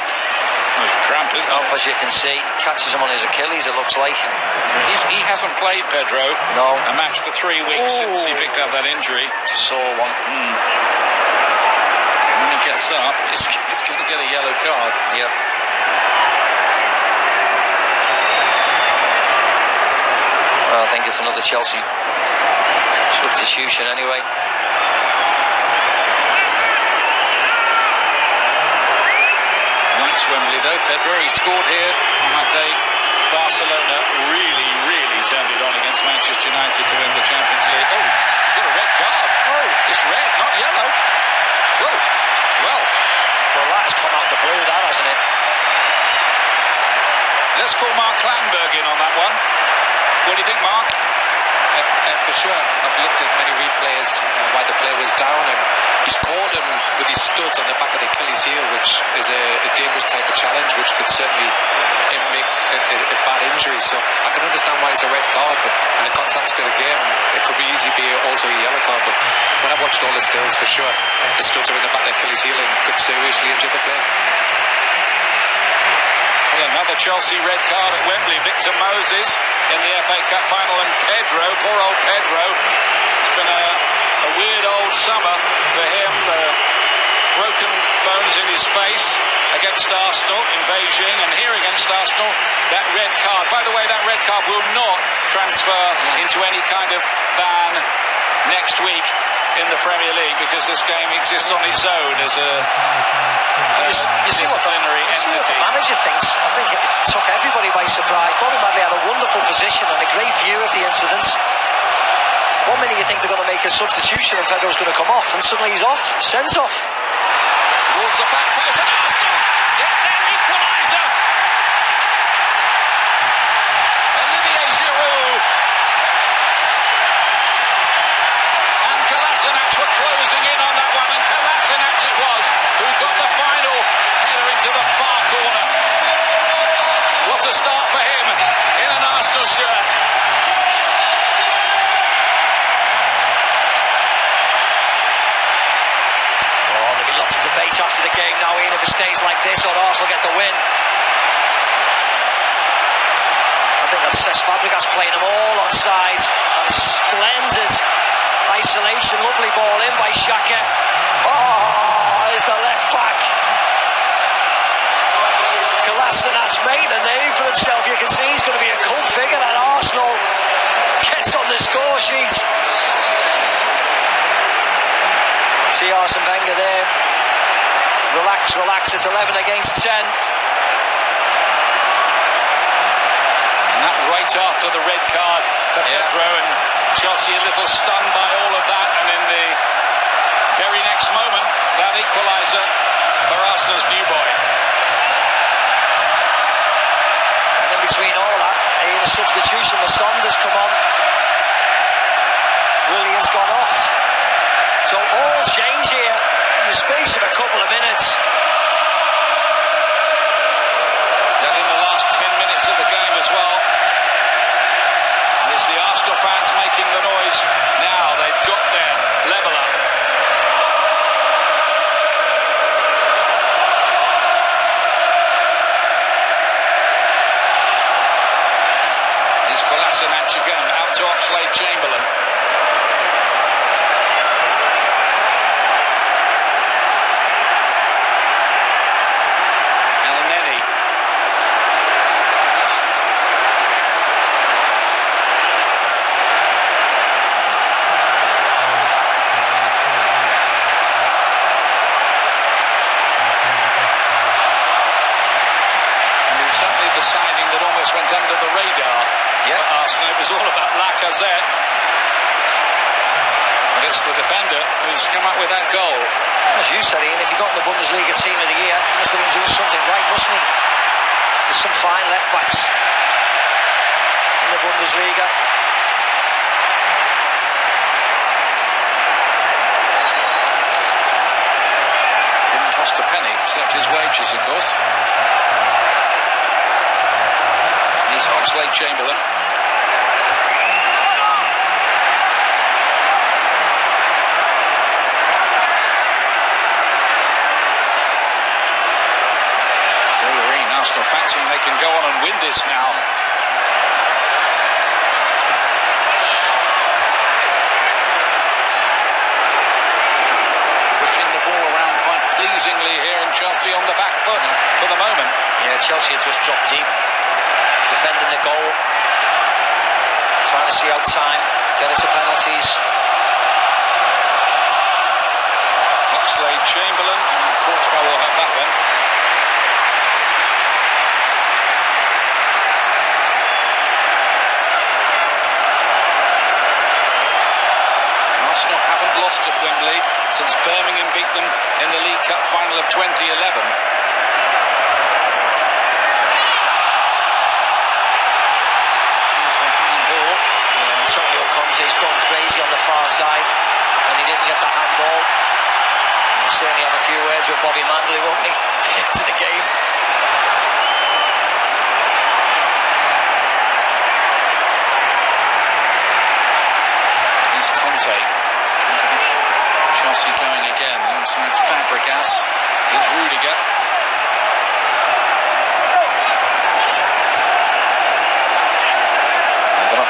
cramp, isn't it? As you can see, he catches him on his Achilles, it looks like. He hasn't played, Pedro, a match for 3 weeks since he picked up that injury. It's a sore one. When he gets up, he's going to get a yellow card. Yep. Well, I think it's another Chelsea substitution anyway. Likes Wembley though, Pedro. He scored here on that day. Barcelona really turned it on against Manchester United to win the Champions League. Oh, he's got a red card. Oh, it's red, not yellow. Whoa. Well, that has come out the blue, that, hasn't it? Let's call Mark Clanberg in on that one. What do you think, Mark? For sure, I've looked at many replays while the player was down, and he's caught him with his studs on the back of the Achilles heel, which is a dangerous type of challenge, which could certainly make a bad injury. So I can understand why it's a red card, but in the context of the game, it could be easily be also a yellow card. But when I watched all the stills, for sure, the studs are in the back of the Achilles heel and could seriously injure the player. Well, another Chelsea red card at Wembley. Victor Moses in the FA Cup final, and Pedro, poor old Pedro. It's been a weird old summer for him. Broken bones in his his face against Arsenal in Beijing, and here against Arsenal, that red card. By the way, that red card will not transfer into any kind of ban next week in the Premier League, because this game exists on its own as a disciplinary entity. What the manager thinks. I think it took everybody by surprise. Bobby Madley had a wonderful position and a great view of the incidents. 1 minute you think they're going to make a substitution and Pedro's going to come off, and suddenly he's off, sent off. Towards the back post, and Arsenal get their equaliser. Olivier Giroud and Kolasinac were closing in on that one, and Kolasinac it was who got the final header into the far corner. What a start for him in an Arsenal shirt. Lots of debate after the game now, Ian, if it stays like this or Arsenal get the win. I think that's Cesc Fabregas playing them all on sides, and a splendid isolation, lovely ball in by Xhaka. Oh, is the left back. Kolasinac's made a name for himself. You can see he's going to be a cult figure at Arsenal. Gets on the score sheet. See Arsene Wenger there. Relax, relax. It's 11 against 10. And that right after the red card for Pedro, and Chelsea a little stunned by all of that. And in the very next moment, that equaliser for Arsenal's new boy. And in between all that, in a substitution, Masonda's come on. Willian's gone off. So all change here in the space of a couple of minutes. Then in the last 10 minutes of the game as well. And it's the Arsenal fans making the noise now. They've got their leveller. Here's Kolasinac again, out to Oxlade-Chamberlain. Signing that almost went under the radar for Arsenal. It was all about Lacazette, but it's the defender who's come up with that goal. As you said, Ian, if he got in the Bundesliga team of the year, he must have been doing something right, mustn't he? There's some fine left backs in the Bundesliga. Didn't cost a penny, except his wages, of course. Oxlade-Chamberlain. Bellerin, Arsenal fancying they can go on and win this now. Pushing the ball around quite pleasingly here, and Chelsea on the back foot for the moment. Yeah, Chelsea had just dropped deep. Defending the goal, trying to see out time, get it to penalties. Oxlade-Chamberlain, and Courtois will have that one. Arsenal haven't lost at Wembley since Birmingham beat them in the League Cup final of 2011. Conte's gone crazy on the far side, and he didn't get the handball. He'll certainly have a few words with Bobby Madley, won't he, into the game. Here's Conte. Chelsea going again alongside Fabregas. Here's Rudiger.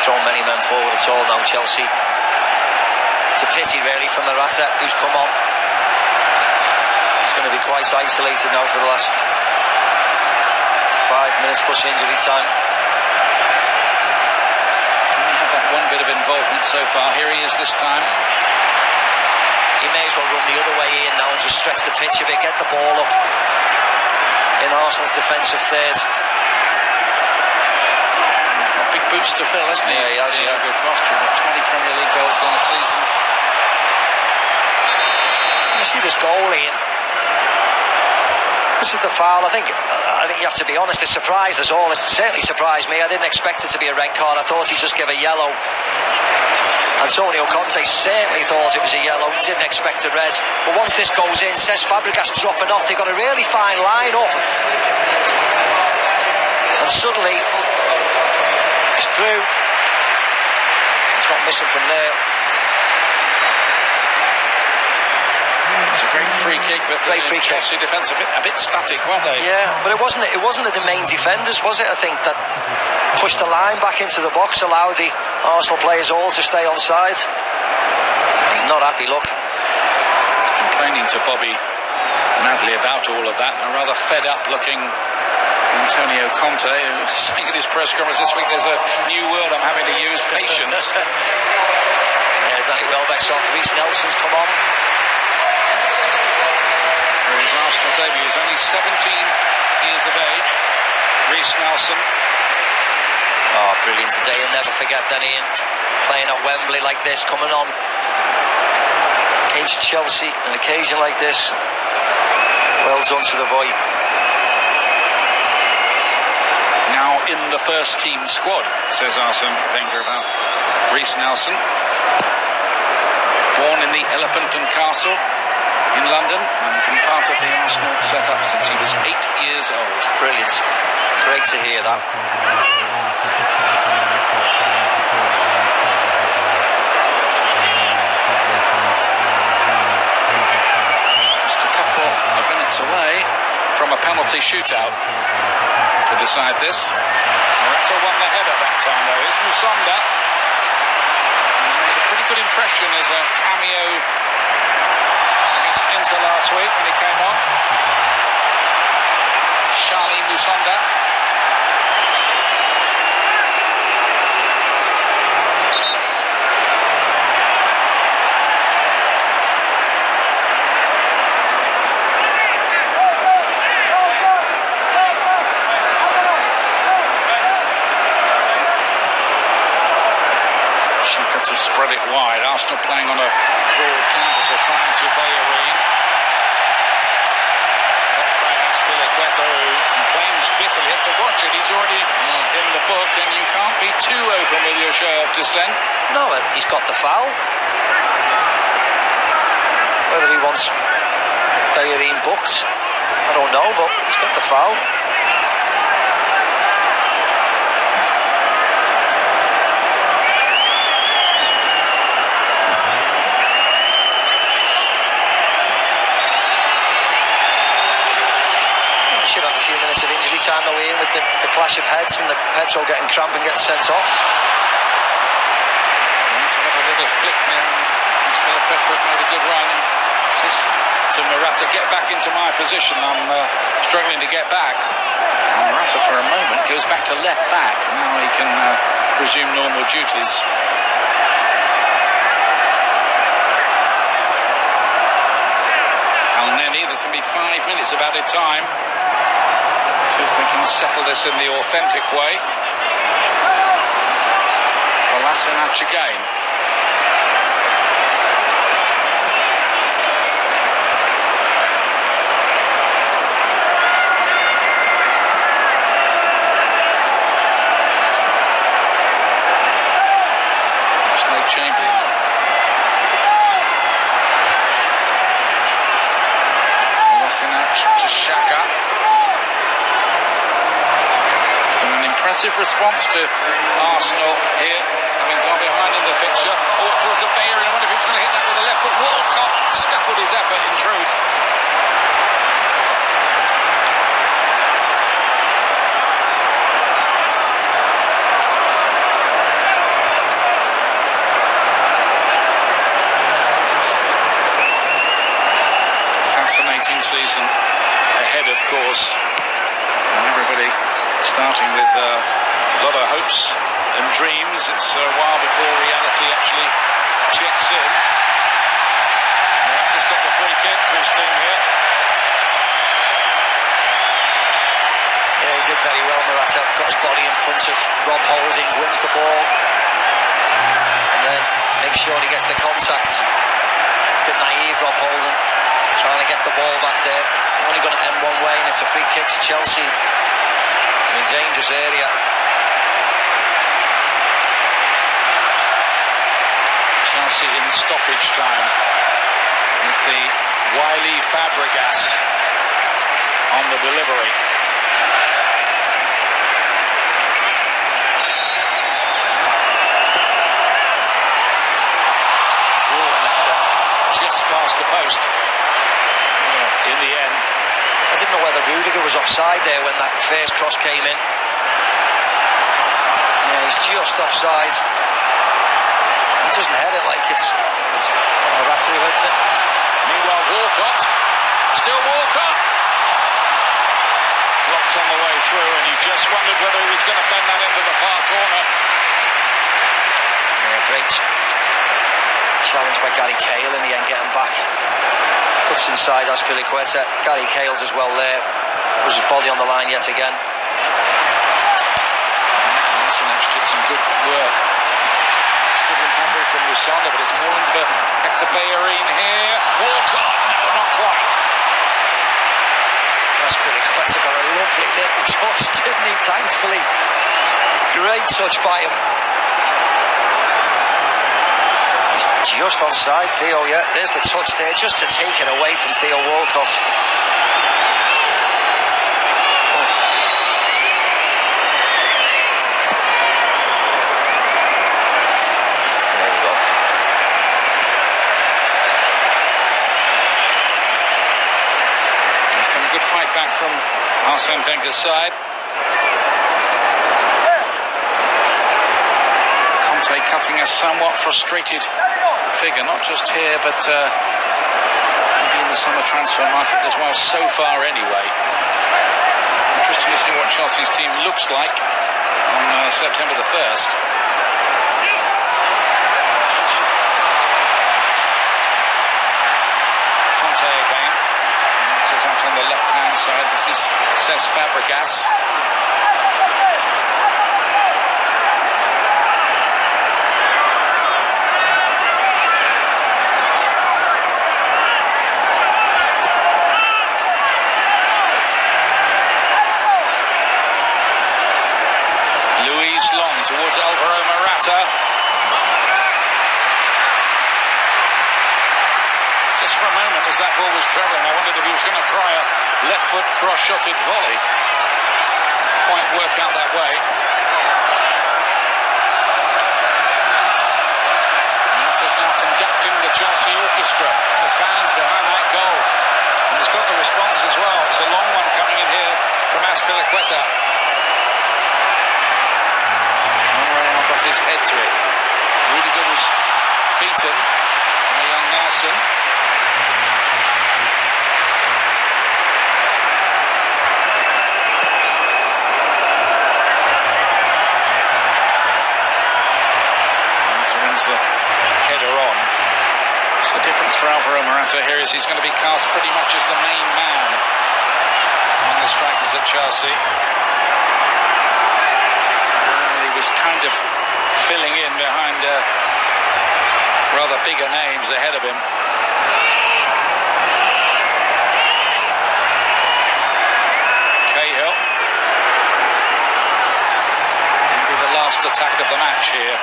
Throwing many men forward at all now, Chelsea. It's a pity really from Morata, who's come on. He's going to be twice isolated now for the last 5 minutes plus injury time. Only had that one bit of involvement so far. Here he is this time. He may as well run the other way in now and just stretch the pitch a bit, get the ball up in Arsenal's defensive third. He's got big boots to fill, hasn't he? Yeah, he has, yeah. Good Costa, 20 Premier League goals last season. You see this goalie, and this is the foul. I think you have to be honest, it's surprised us all. It certainly surprised me. I didn't expect it to be a red card. I thought he'd just give a yellow. Antonio Conte certainly thought it was a yellow, didn't expect a red. But once this goes in, Cesc Fabregas dropping off, they've got a really fine line up. And suddenly, he's through. He's not missing from there. It's a great free kick, but the Chelsea defence a bit static, weren't they? Yeah, but it wasn't the main defenders, was it? I think that pushed the line back into the box, allowed the Arsenal players all to stay on side. He's not happy, look. He's complaining to Bobby madly about all of that. A rather fed up looking Antonio Conte, who's saying in his press conference this week, there's a new word I'm having to use, patience. Yeah, Danny Welbeck's off, Reece Nelson's come on. For his Arsenal debut, he's only 17 years of age. Reece Nelson. Oh, brilliant today. You'll never forget that, Ian. Playing at Wembley like this, coming on against Chelsea, an occasion like this. Well done to the boy. Now in the first team squad, says Arsene Wenger about Reece Nelson. Born in the Elephant and Castle in London and been part of the Arsenal setup since he was 8 years old. Brilliant. Great to hear that. Just a couple of minutes away from a penalty shootout to decide this. Morata won the header that time though. Here's Musonda. He made a pretty good impression as a cameo against Inter last week when he came on. Charlie Musonda. To spread it wide. Arsenal playing on a broad canvas, are trying to Bellerin. Azpilicueta, who complains bitterly, has to watch it. He's already in the book, and you can't be too open with your show of dissent. No, he's got the foul. Whether he wants Bellerin booked, I don't know, but he's got the foul. Should have a few minutes of injury time though, Ian, with the clash of heads and the Pedro getting cramp and getting sent off. He's got a little flick now. Pedro made a good run. Says to Morata, get back into my position. I'm struggling to get back. And Morata for a moment goes back to left back. Now he can resume normal duties. Al Neni, there's going to be 5 minutes of added time. See if we can settle this in the authentic way. Kolasinac again. Chamberlain. Kolasinac to Xhaka. And an impressive response to Arsenal here, having gone behind in the fixture. All through to Bellerin. I wonder if he was going to hit that with the left foot. Walcott scaffolded his effort in truth. Fascinating exciting season ahead, of course. And everybody starting with a lot of hopes and dreams. It's a while before reality actually checks in. Morata's got the free kick for his team here. Yeah, he did very well, Morata. Got his body in front of Rob Holding, wins the ball. And then makes sure he gets the contact. A bit naive, Rob Holding, trying to get the ball back there. Only going to end one way, and it's a free kick to Chelsea. In a dangerous area. Chelsea in stoppage time with the wily Fabregas on the delivery. Just past the post. In the end, I didn't know whether Rudiger was offside there when that first cross came in. Yeah, he's just offside. He doesn't head it like it's Morata who heads it. Meanwhile, Walcott, still Walcott, blocked on the way through, and he just wondered whether he was going to bend that into the far corner. Yeah, great challenge by Gary Cahill in the end, getting back. Cuts inside Azpilicueta. Gary Cahill's as well there. Was his body on the line yet again. Kolasinac did some good work. It's good recovery from Lusanda, but it's fallen for Hector Bellerin here. Walcott, no, not quite. Azpilicueta got a lovely little touch, didn't he? Thankfully. Great touch by him. Just onside, Theo, yeah. There's the touch there, just to take it away from Theo Walcott. Oh. There you go. There's been a good fight back from Arsene Wenger's side. Conte cutting a somewhat frustrated figure, not just here, but maybe in the summer transfer market as well, so far anyway. Interesting to see what Chelsea's team looks like on September the 1st. Conte again. It is out on the left-hand side. This is Cesc Fabregas. Long towards Alvaro Morata. Just for a moment as that ball was travelling, I wondered if he was going to try a left foot cross-shotted volley. Quite work out that way. Morata's now conducting the Chelsea orchestra. The fans behind that goal. And he's got the response as well. It's a long one coming in here from Azpilicueta. Got his head to it. Rudiger was beaten by young Nelson. Turns the header on. So the difference for Alvaro Morata here is he's going to be cast pretty much as the main man among the strikers at Chelsea. Was kind of filling in behind rather bigger names ahead of him. Cahill. Maybe the last attack of the match here.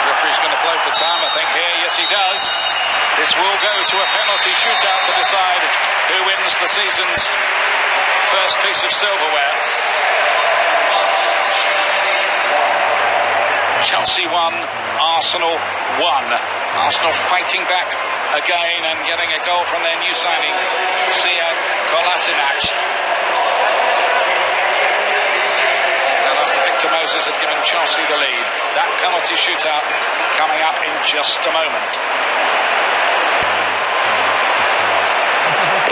The referee's going to blow for time, I think, here. Yes, he does. This will go to a penalty shootout to decide who wins the season's first piece of silverware. Chelsea 1, Arsenal 1. Arsenal fighting back again and getting a goal from their new signing, Sead Kolasinac. They'll have to Victor Moses has given Chelsea the lead. That penalty shootout coming up in just a moment.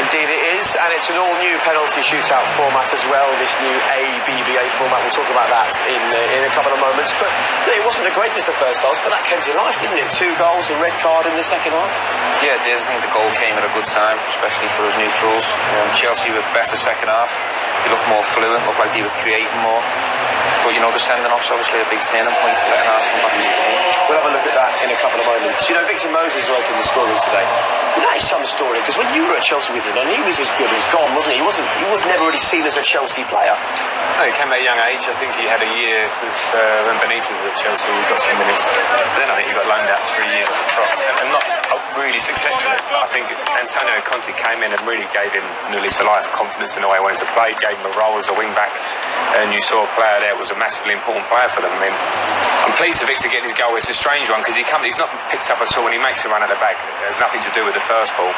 Indeed it is, and it's an all-new penalty shootout format as well, this new ABBA format. We'll talk about that in a couple of moments. But it wasn't the greatest of first halves, but that came to life, didn't it? 2 goals, a red card in the second half. Yeah, it is. I think the goal came at a good time, especially for us neutrals. Chelsea were better second half. They looked more fluent, looked like they were creating more. But, you know, the sending-off's obviously a big turning point, letting Arsenal back into the game. We'll have a look at that in a couple of moments. You know, Victor Moses opened the scoring today. But that is some story, because when you were at Chelsea with him, and he was as good as gone, wasn't he? He was never really seen as a Chelsea player. No, he came at a young age. I think he had a year with when Benitez was at Chelsea. He got some minutes. But then I think he got loaned out 3 years at the Trot. And not really successfully. But I think Antonio Conte came in and really gave him Nuli Salah confidence in the way he wanted to play, gave him a role as a wing-back. And you saw a player there was a massively important player for them. I mean, I'm pleased for Victor getting his goal. It's a strange one because he's not picked up at all when he makes a run at the back. It has nothing to do with the first ball.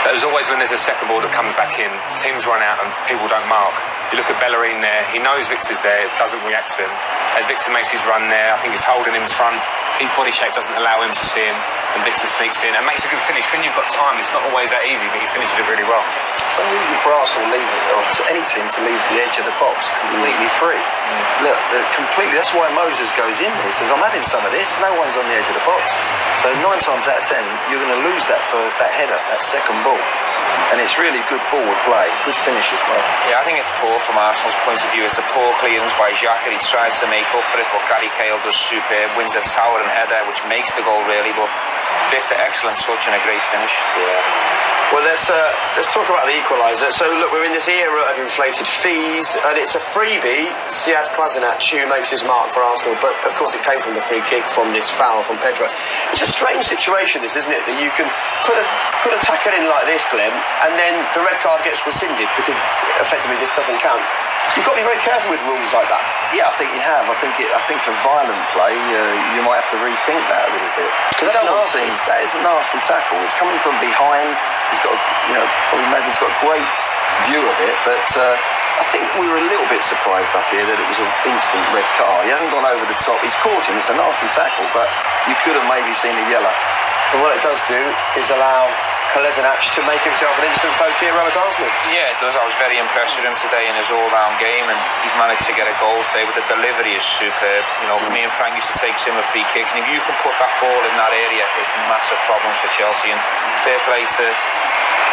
There's always when there's a second ball that comes back in, teams run out and people don't mark. You look at Bellerin there, he knows Victor's there, doesn't react to him. As Victor makes his run there, I think he's holding him in front. His body shape doesn't allow him to see him, and Victor sneaks in and makes a good finish. When you've got time, it's not always that easy, but he finishes it really well. It's unusual for Arsenal to leave it, or to any team to leave the edge of the box completely free. Look, completely. That's why Moses goes in there. He says, I'm having some of this. No one's on the edge of the box. So 9 times out of 10, you're going to lose that for that header, that second ball. And it's really good forward play, good finish as well. Yeah, I think it's poor from Arsenal's point of view. It's a poor clearance by Xhaka. He tries to make up for it, but Gary Cahill does superb, wins a tower and header, which makes the goal really. But Victor, excellent touch and a great finish. Yeah. Well, let's talk about the equaliser. So, look, we're in this era of inflated fees, and it's a freebie. Sead Kolasinac who makes his mark for Arsenal, but of course it came from the free kick from this foul from Pedro. It's a strange situation, this, isn't it? That you can put a tackle in like this, Glenn, and then the red card gets rescinded because effectively this doesn't count. You've got to be very careful with rules like that. Yeah, I think you have. I think for violent play, you might have to rethink that a little bit. Because that's nasty. That is a nasty tackle. It's coming from behind. He's got, probably Maggie's got a great view of it, but I think we were a little bit surprised up here that it was an instant red card. He hasn't gone over the top. He's caught him. It's a nasty tackle, but you could have maybe seen a yellow. But what it does do is allow Kolasinac to make himself an instant folk hero at Arsenal. Yeah, it does. I was very impressed with him today in his all-round game, and he's managed to get a goal today. But the delivery is superb. You know, me and Frank used to take similar free kicks, and if you can put that ball in that area, it's massive problems for Chelsea. And fair play to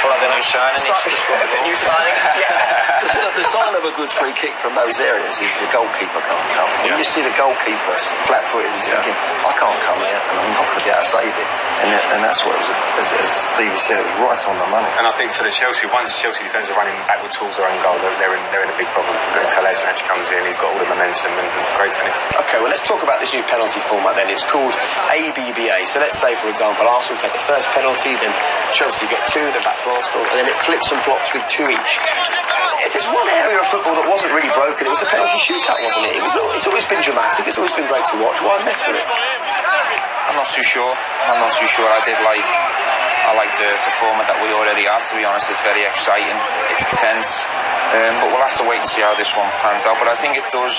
Kolasinac. The new signing. The sign of a good free kick from those areas is the goalkeeper can't come. When you see the goalkeeper flat-footed, he's thinking, I can't come here, and I'm not going to be able to save it. And that's what it was, as Stevie said, it was right on the money. And I think for the Chelsea, once Chelsea defenders are running backward towards their own goal, they're in a big problem. Kolasinac comes in, he's got all the momentum and great finish. Okay, well, let's talk about this new penalty format then. It's called ABBA. So let's say, for example, Arsenal take the first penalty, then Chelsea get 2, then back to Arsenal, and then it flips and flops with 2 each. If there's one area of football that wasn't really broken, it was the penalty shootout, wasn't it? It's always been dramatic, it's always been great to watch. Why mess with it? I'm not too sure. I like the format that we already have, to be honest. It's very exciting, it's tense, but we'll have to wait and see how this one pans out. But I think it does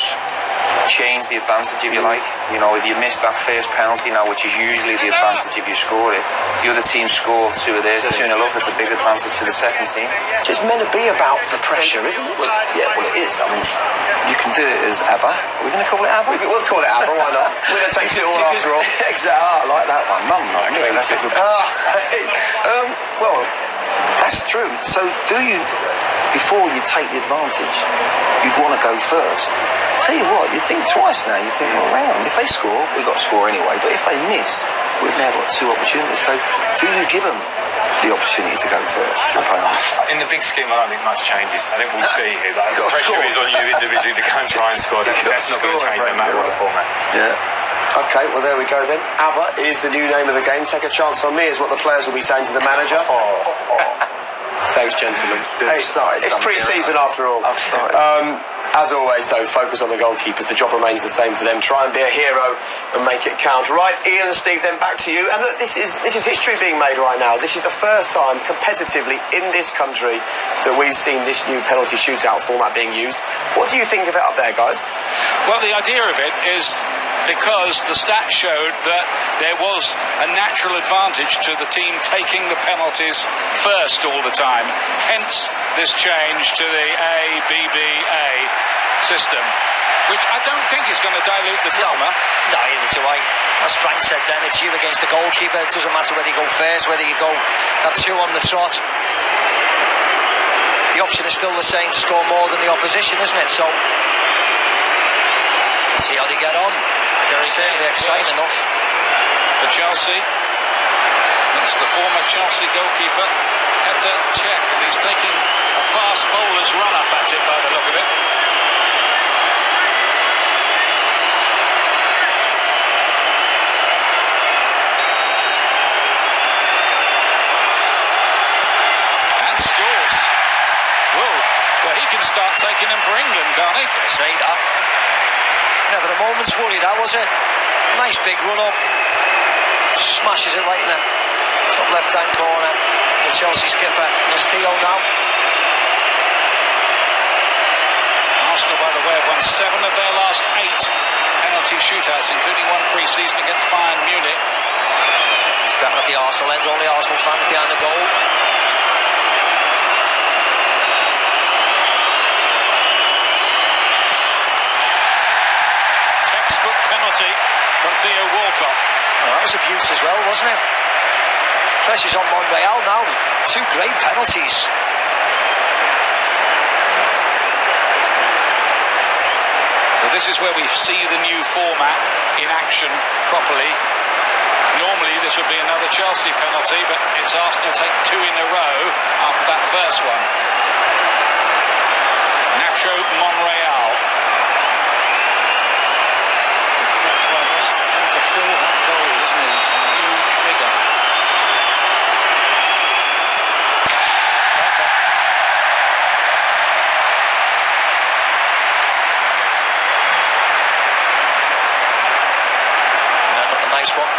change the advantage, if you like. You know, if you miss that first penalty now, which is usually the advantage if you score it, the other team score 2 of theirs, 2-0 up, it's a big advantage to the second team. It's meant to be about the pressure, isn't it? Well, it is. I mean, you can do it as ABBA. Are we going to call it ABBA? We'll call it ABBA, why not? Winner takes it all after all. Exactly, I like that one. Yeah, that's a good one. Well, that's true. So do you, before you take the advantage, you'd want to go first. Tell you what, you think twice now. You think, well, hang on, if they score, we've got to score anyway. But if they miss, we've now got 2 opportunities. So do you give them the opportunity to go first? In the big scheme, I don't think much changes. I think we'll see here. Like, the pressure is on you individually to go and try and score. That's not going to change no matter what the format. Yeah. Okay, well, there we go then. ABBA is the new name of the game. Take a chance on me is what the players will be saying to the manager. Thanks, gentlemen. Hey, it's pre-season after all. I've started. As always, though, focus on the goalkeepers. The job remains the same for them. Try and be a hero and make it count. Right, Ian and Steve, then back to you. And look, this is history being made right now. This is the first time competitively in this country that we've seen this new penalty shootout format being used. What do you think of it up there, guys? Well, the idea of it is because the stats showed that there was a natural advantage to the team taking the penalties first all the time. Hence this change to the ABBA system, which I don't think is going to dilute the drama. No, neither do I. As Frank said then, it's you against the goalkeeper. It doesn't matter whether you go first, whether you go have two on the trot. The option is still the same, to score more than the opposition, isn't it? So let's see how they get on. They're certainly exciting enough for Chelsea. It's the former Chelsea goalkeeper Petr Cech, and he's taking a fast bowler's run up at it by the look of it. And scores. Whoa, well, he can start taking them for England, can't he? Say that. Never a moment's worry, that was it. Nice big run up. Smashes it right in the top left hand corner. The Chelsea skipper. There's Theo now. Arsenal, by the way, have won 7 of their last 8 penalty shootouts, including one pre-season against Bayern Munich. Starting at the Arsenal end, all the Arsenal fans behind the goal. Penalty from Theo Walcott. Oh, that was abuse as well, wasn't it? Pressure's on Monreal now. 2 great penalties. So this is where we see the new format in action properly. Normally this would be another Chelsea penalty, but it's Arsenal take 2 in a row after that first one. Nacho Monreal. Tend to fill that goal, isn't it? He's a huge figure. Perfect. Another nice one.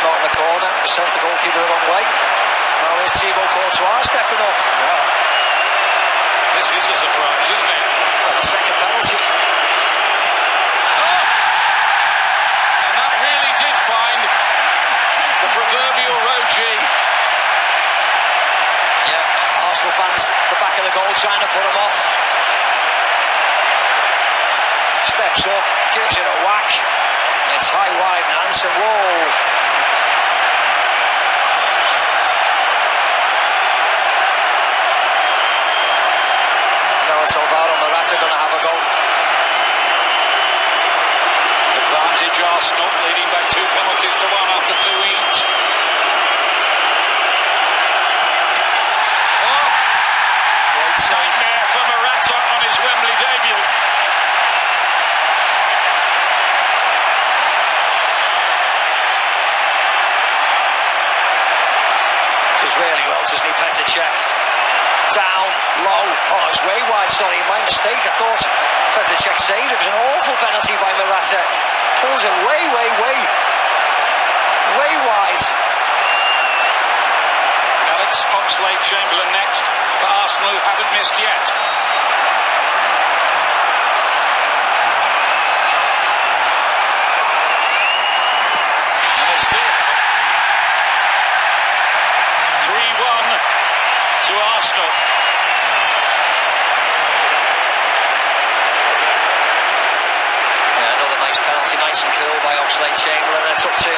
Not in the corner, just sends the goalkeeper the wrong way. Now here's Thibaut Courtois stepping up. Wow. This is a surprise, isn't it? Well, the second penalty. Find the proverbial road G. Yeah, Arsenal fans at the back of the goal trying to put him off. Steps up, gives it a whack. It's high, wide, and Hansen. Whoa. Now it's Alvaro Morata going to have a go. Advantage Arsenal, leading by 2 penalties to 1 after 2 each. Oh! Great nightmare for Morata on his Wembley debut. Does really well, doesn't he, Petr Cech? Down, low. Oh, it was way wide, sorry, my mistake. I thought Petr Cech saved it. It was an awful penalty by Morata. Pulls it way wide. Alex Oxlade-Chamberlain next for Arsenal, who haven't missed yet. And they still have it. 3-1 to Arsenal. Penalty nice and cool by Oxlade-Chamberlain, and it's up to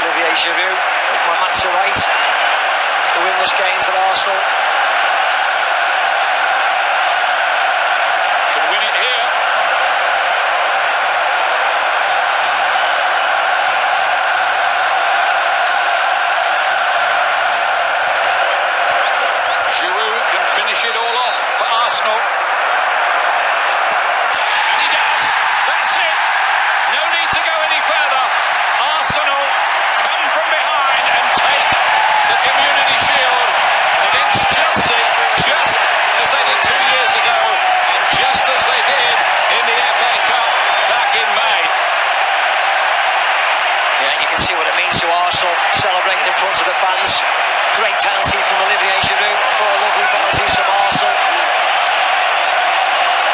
Olivier Giroud, if my maths are right, to win this game for Arsenal. Can win it here. Giroud can finish it all off for Arsenal. Community Shield against Chelsea, just as they did 2 years ago. front of the fans. Great penalty from Olivier Giroud. 4 lovely penalties from Arsenal.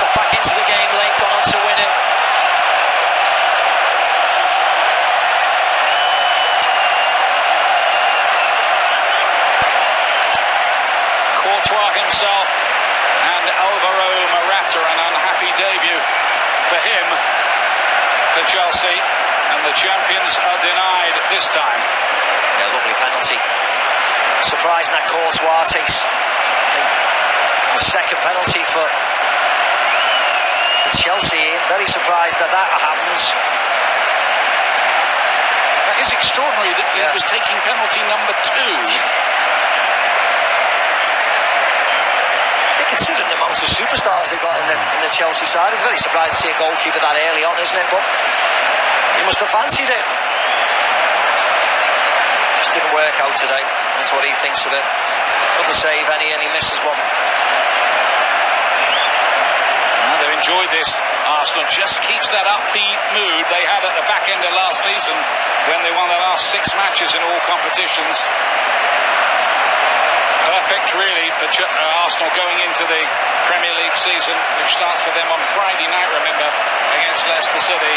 Got back into the game late, gone on to win it. Courtois himself and Alvaro Morata, an unhappy debut for him, for Chelsea, and the champions are denied this time. Yeah, lovely penalty. Surprising that Courtois takes the second penalty for Chelsea. Very surprised that happens. That is extraordinary that he was taking penalty number 2. Considering the amount of superstars they've got in the Chelsea side, it's very surprised to see a goalkeeper that early on, isn't it? But he must have fancied it. Just didn't work out today. That's what he thinks of it. Couldn't save any, and he misses one. Well, they've enjoyed this. Arsenal just keeps that upbeat mood they had at the back end of last season when they won their last 6 matches in all competitions. Perfect, really, for Arsenal going into the Premier League season, which starts for them on Friday night, remember, against Leicester City.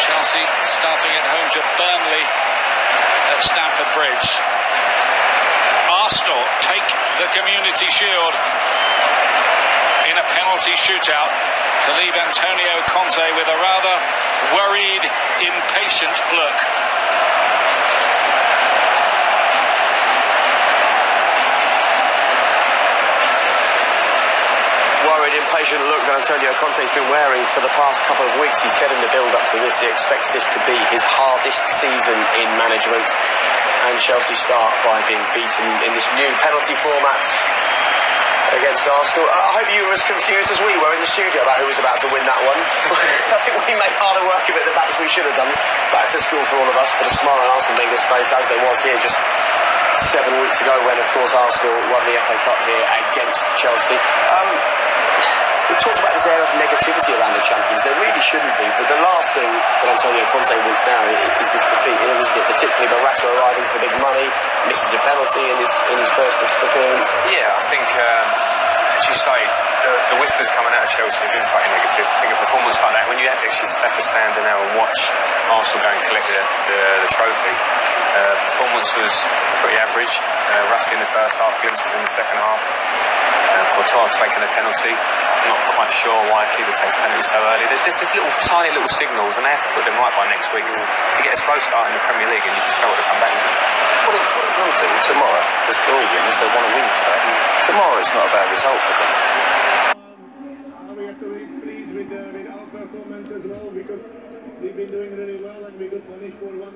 Chelsea starting at home to Burnley at Stamford Bridge. Arsenal take the Community Shield in a penalty shootout to leave Antonio Conte with a rather worried, impatient look. Impatient look that Antonio Conte's been wearing for the past couple of weeks. He said in the build-up to this he expects this to be his hardest season in management, and Chelsea start by being beaten in this new penalty format against Arsenal. I hope you were as confused as we were in the studio about who was about to win that one. I think we made harder work of it than perhaps we should have done. Back to school for all of us, but a smile on Arsene Wenger's face, as there was here just 7 weeks ago when, of course, Arsenal won the FA Cup here against Chelsea. We've talked about this air of negativity around the champions. There really shouldn't be, but the last thing that Antonio Conte wants now is this defeat here, isn't it? Particularly Morata arriving for big money, misses a penalty in his first appearance. Yeah, I think, as you say, the whispers coming out of Chelsea have been slightly negative. I think a performance like that, when you actually have to stand there now and watch Arsenal go and collect the trophy, performance was pretty average. Rusty in the first half, glimpses in the second half. Courtois taking a penalty. I'm not quite sure why a keeper takes penalties so early. There's just tiny little signals, and they have to put them right by next week, because you get a slow start in the Premier League and you can struggle to come back. What it will do tomorrow, because they're all winners, they want to win today. Tomorrow it's not a bad result for them. We have to be pleased with our performance as well, because we've been doing really well and we got punished for one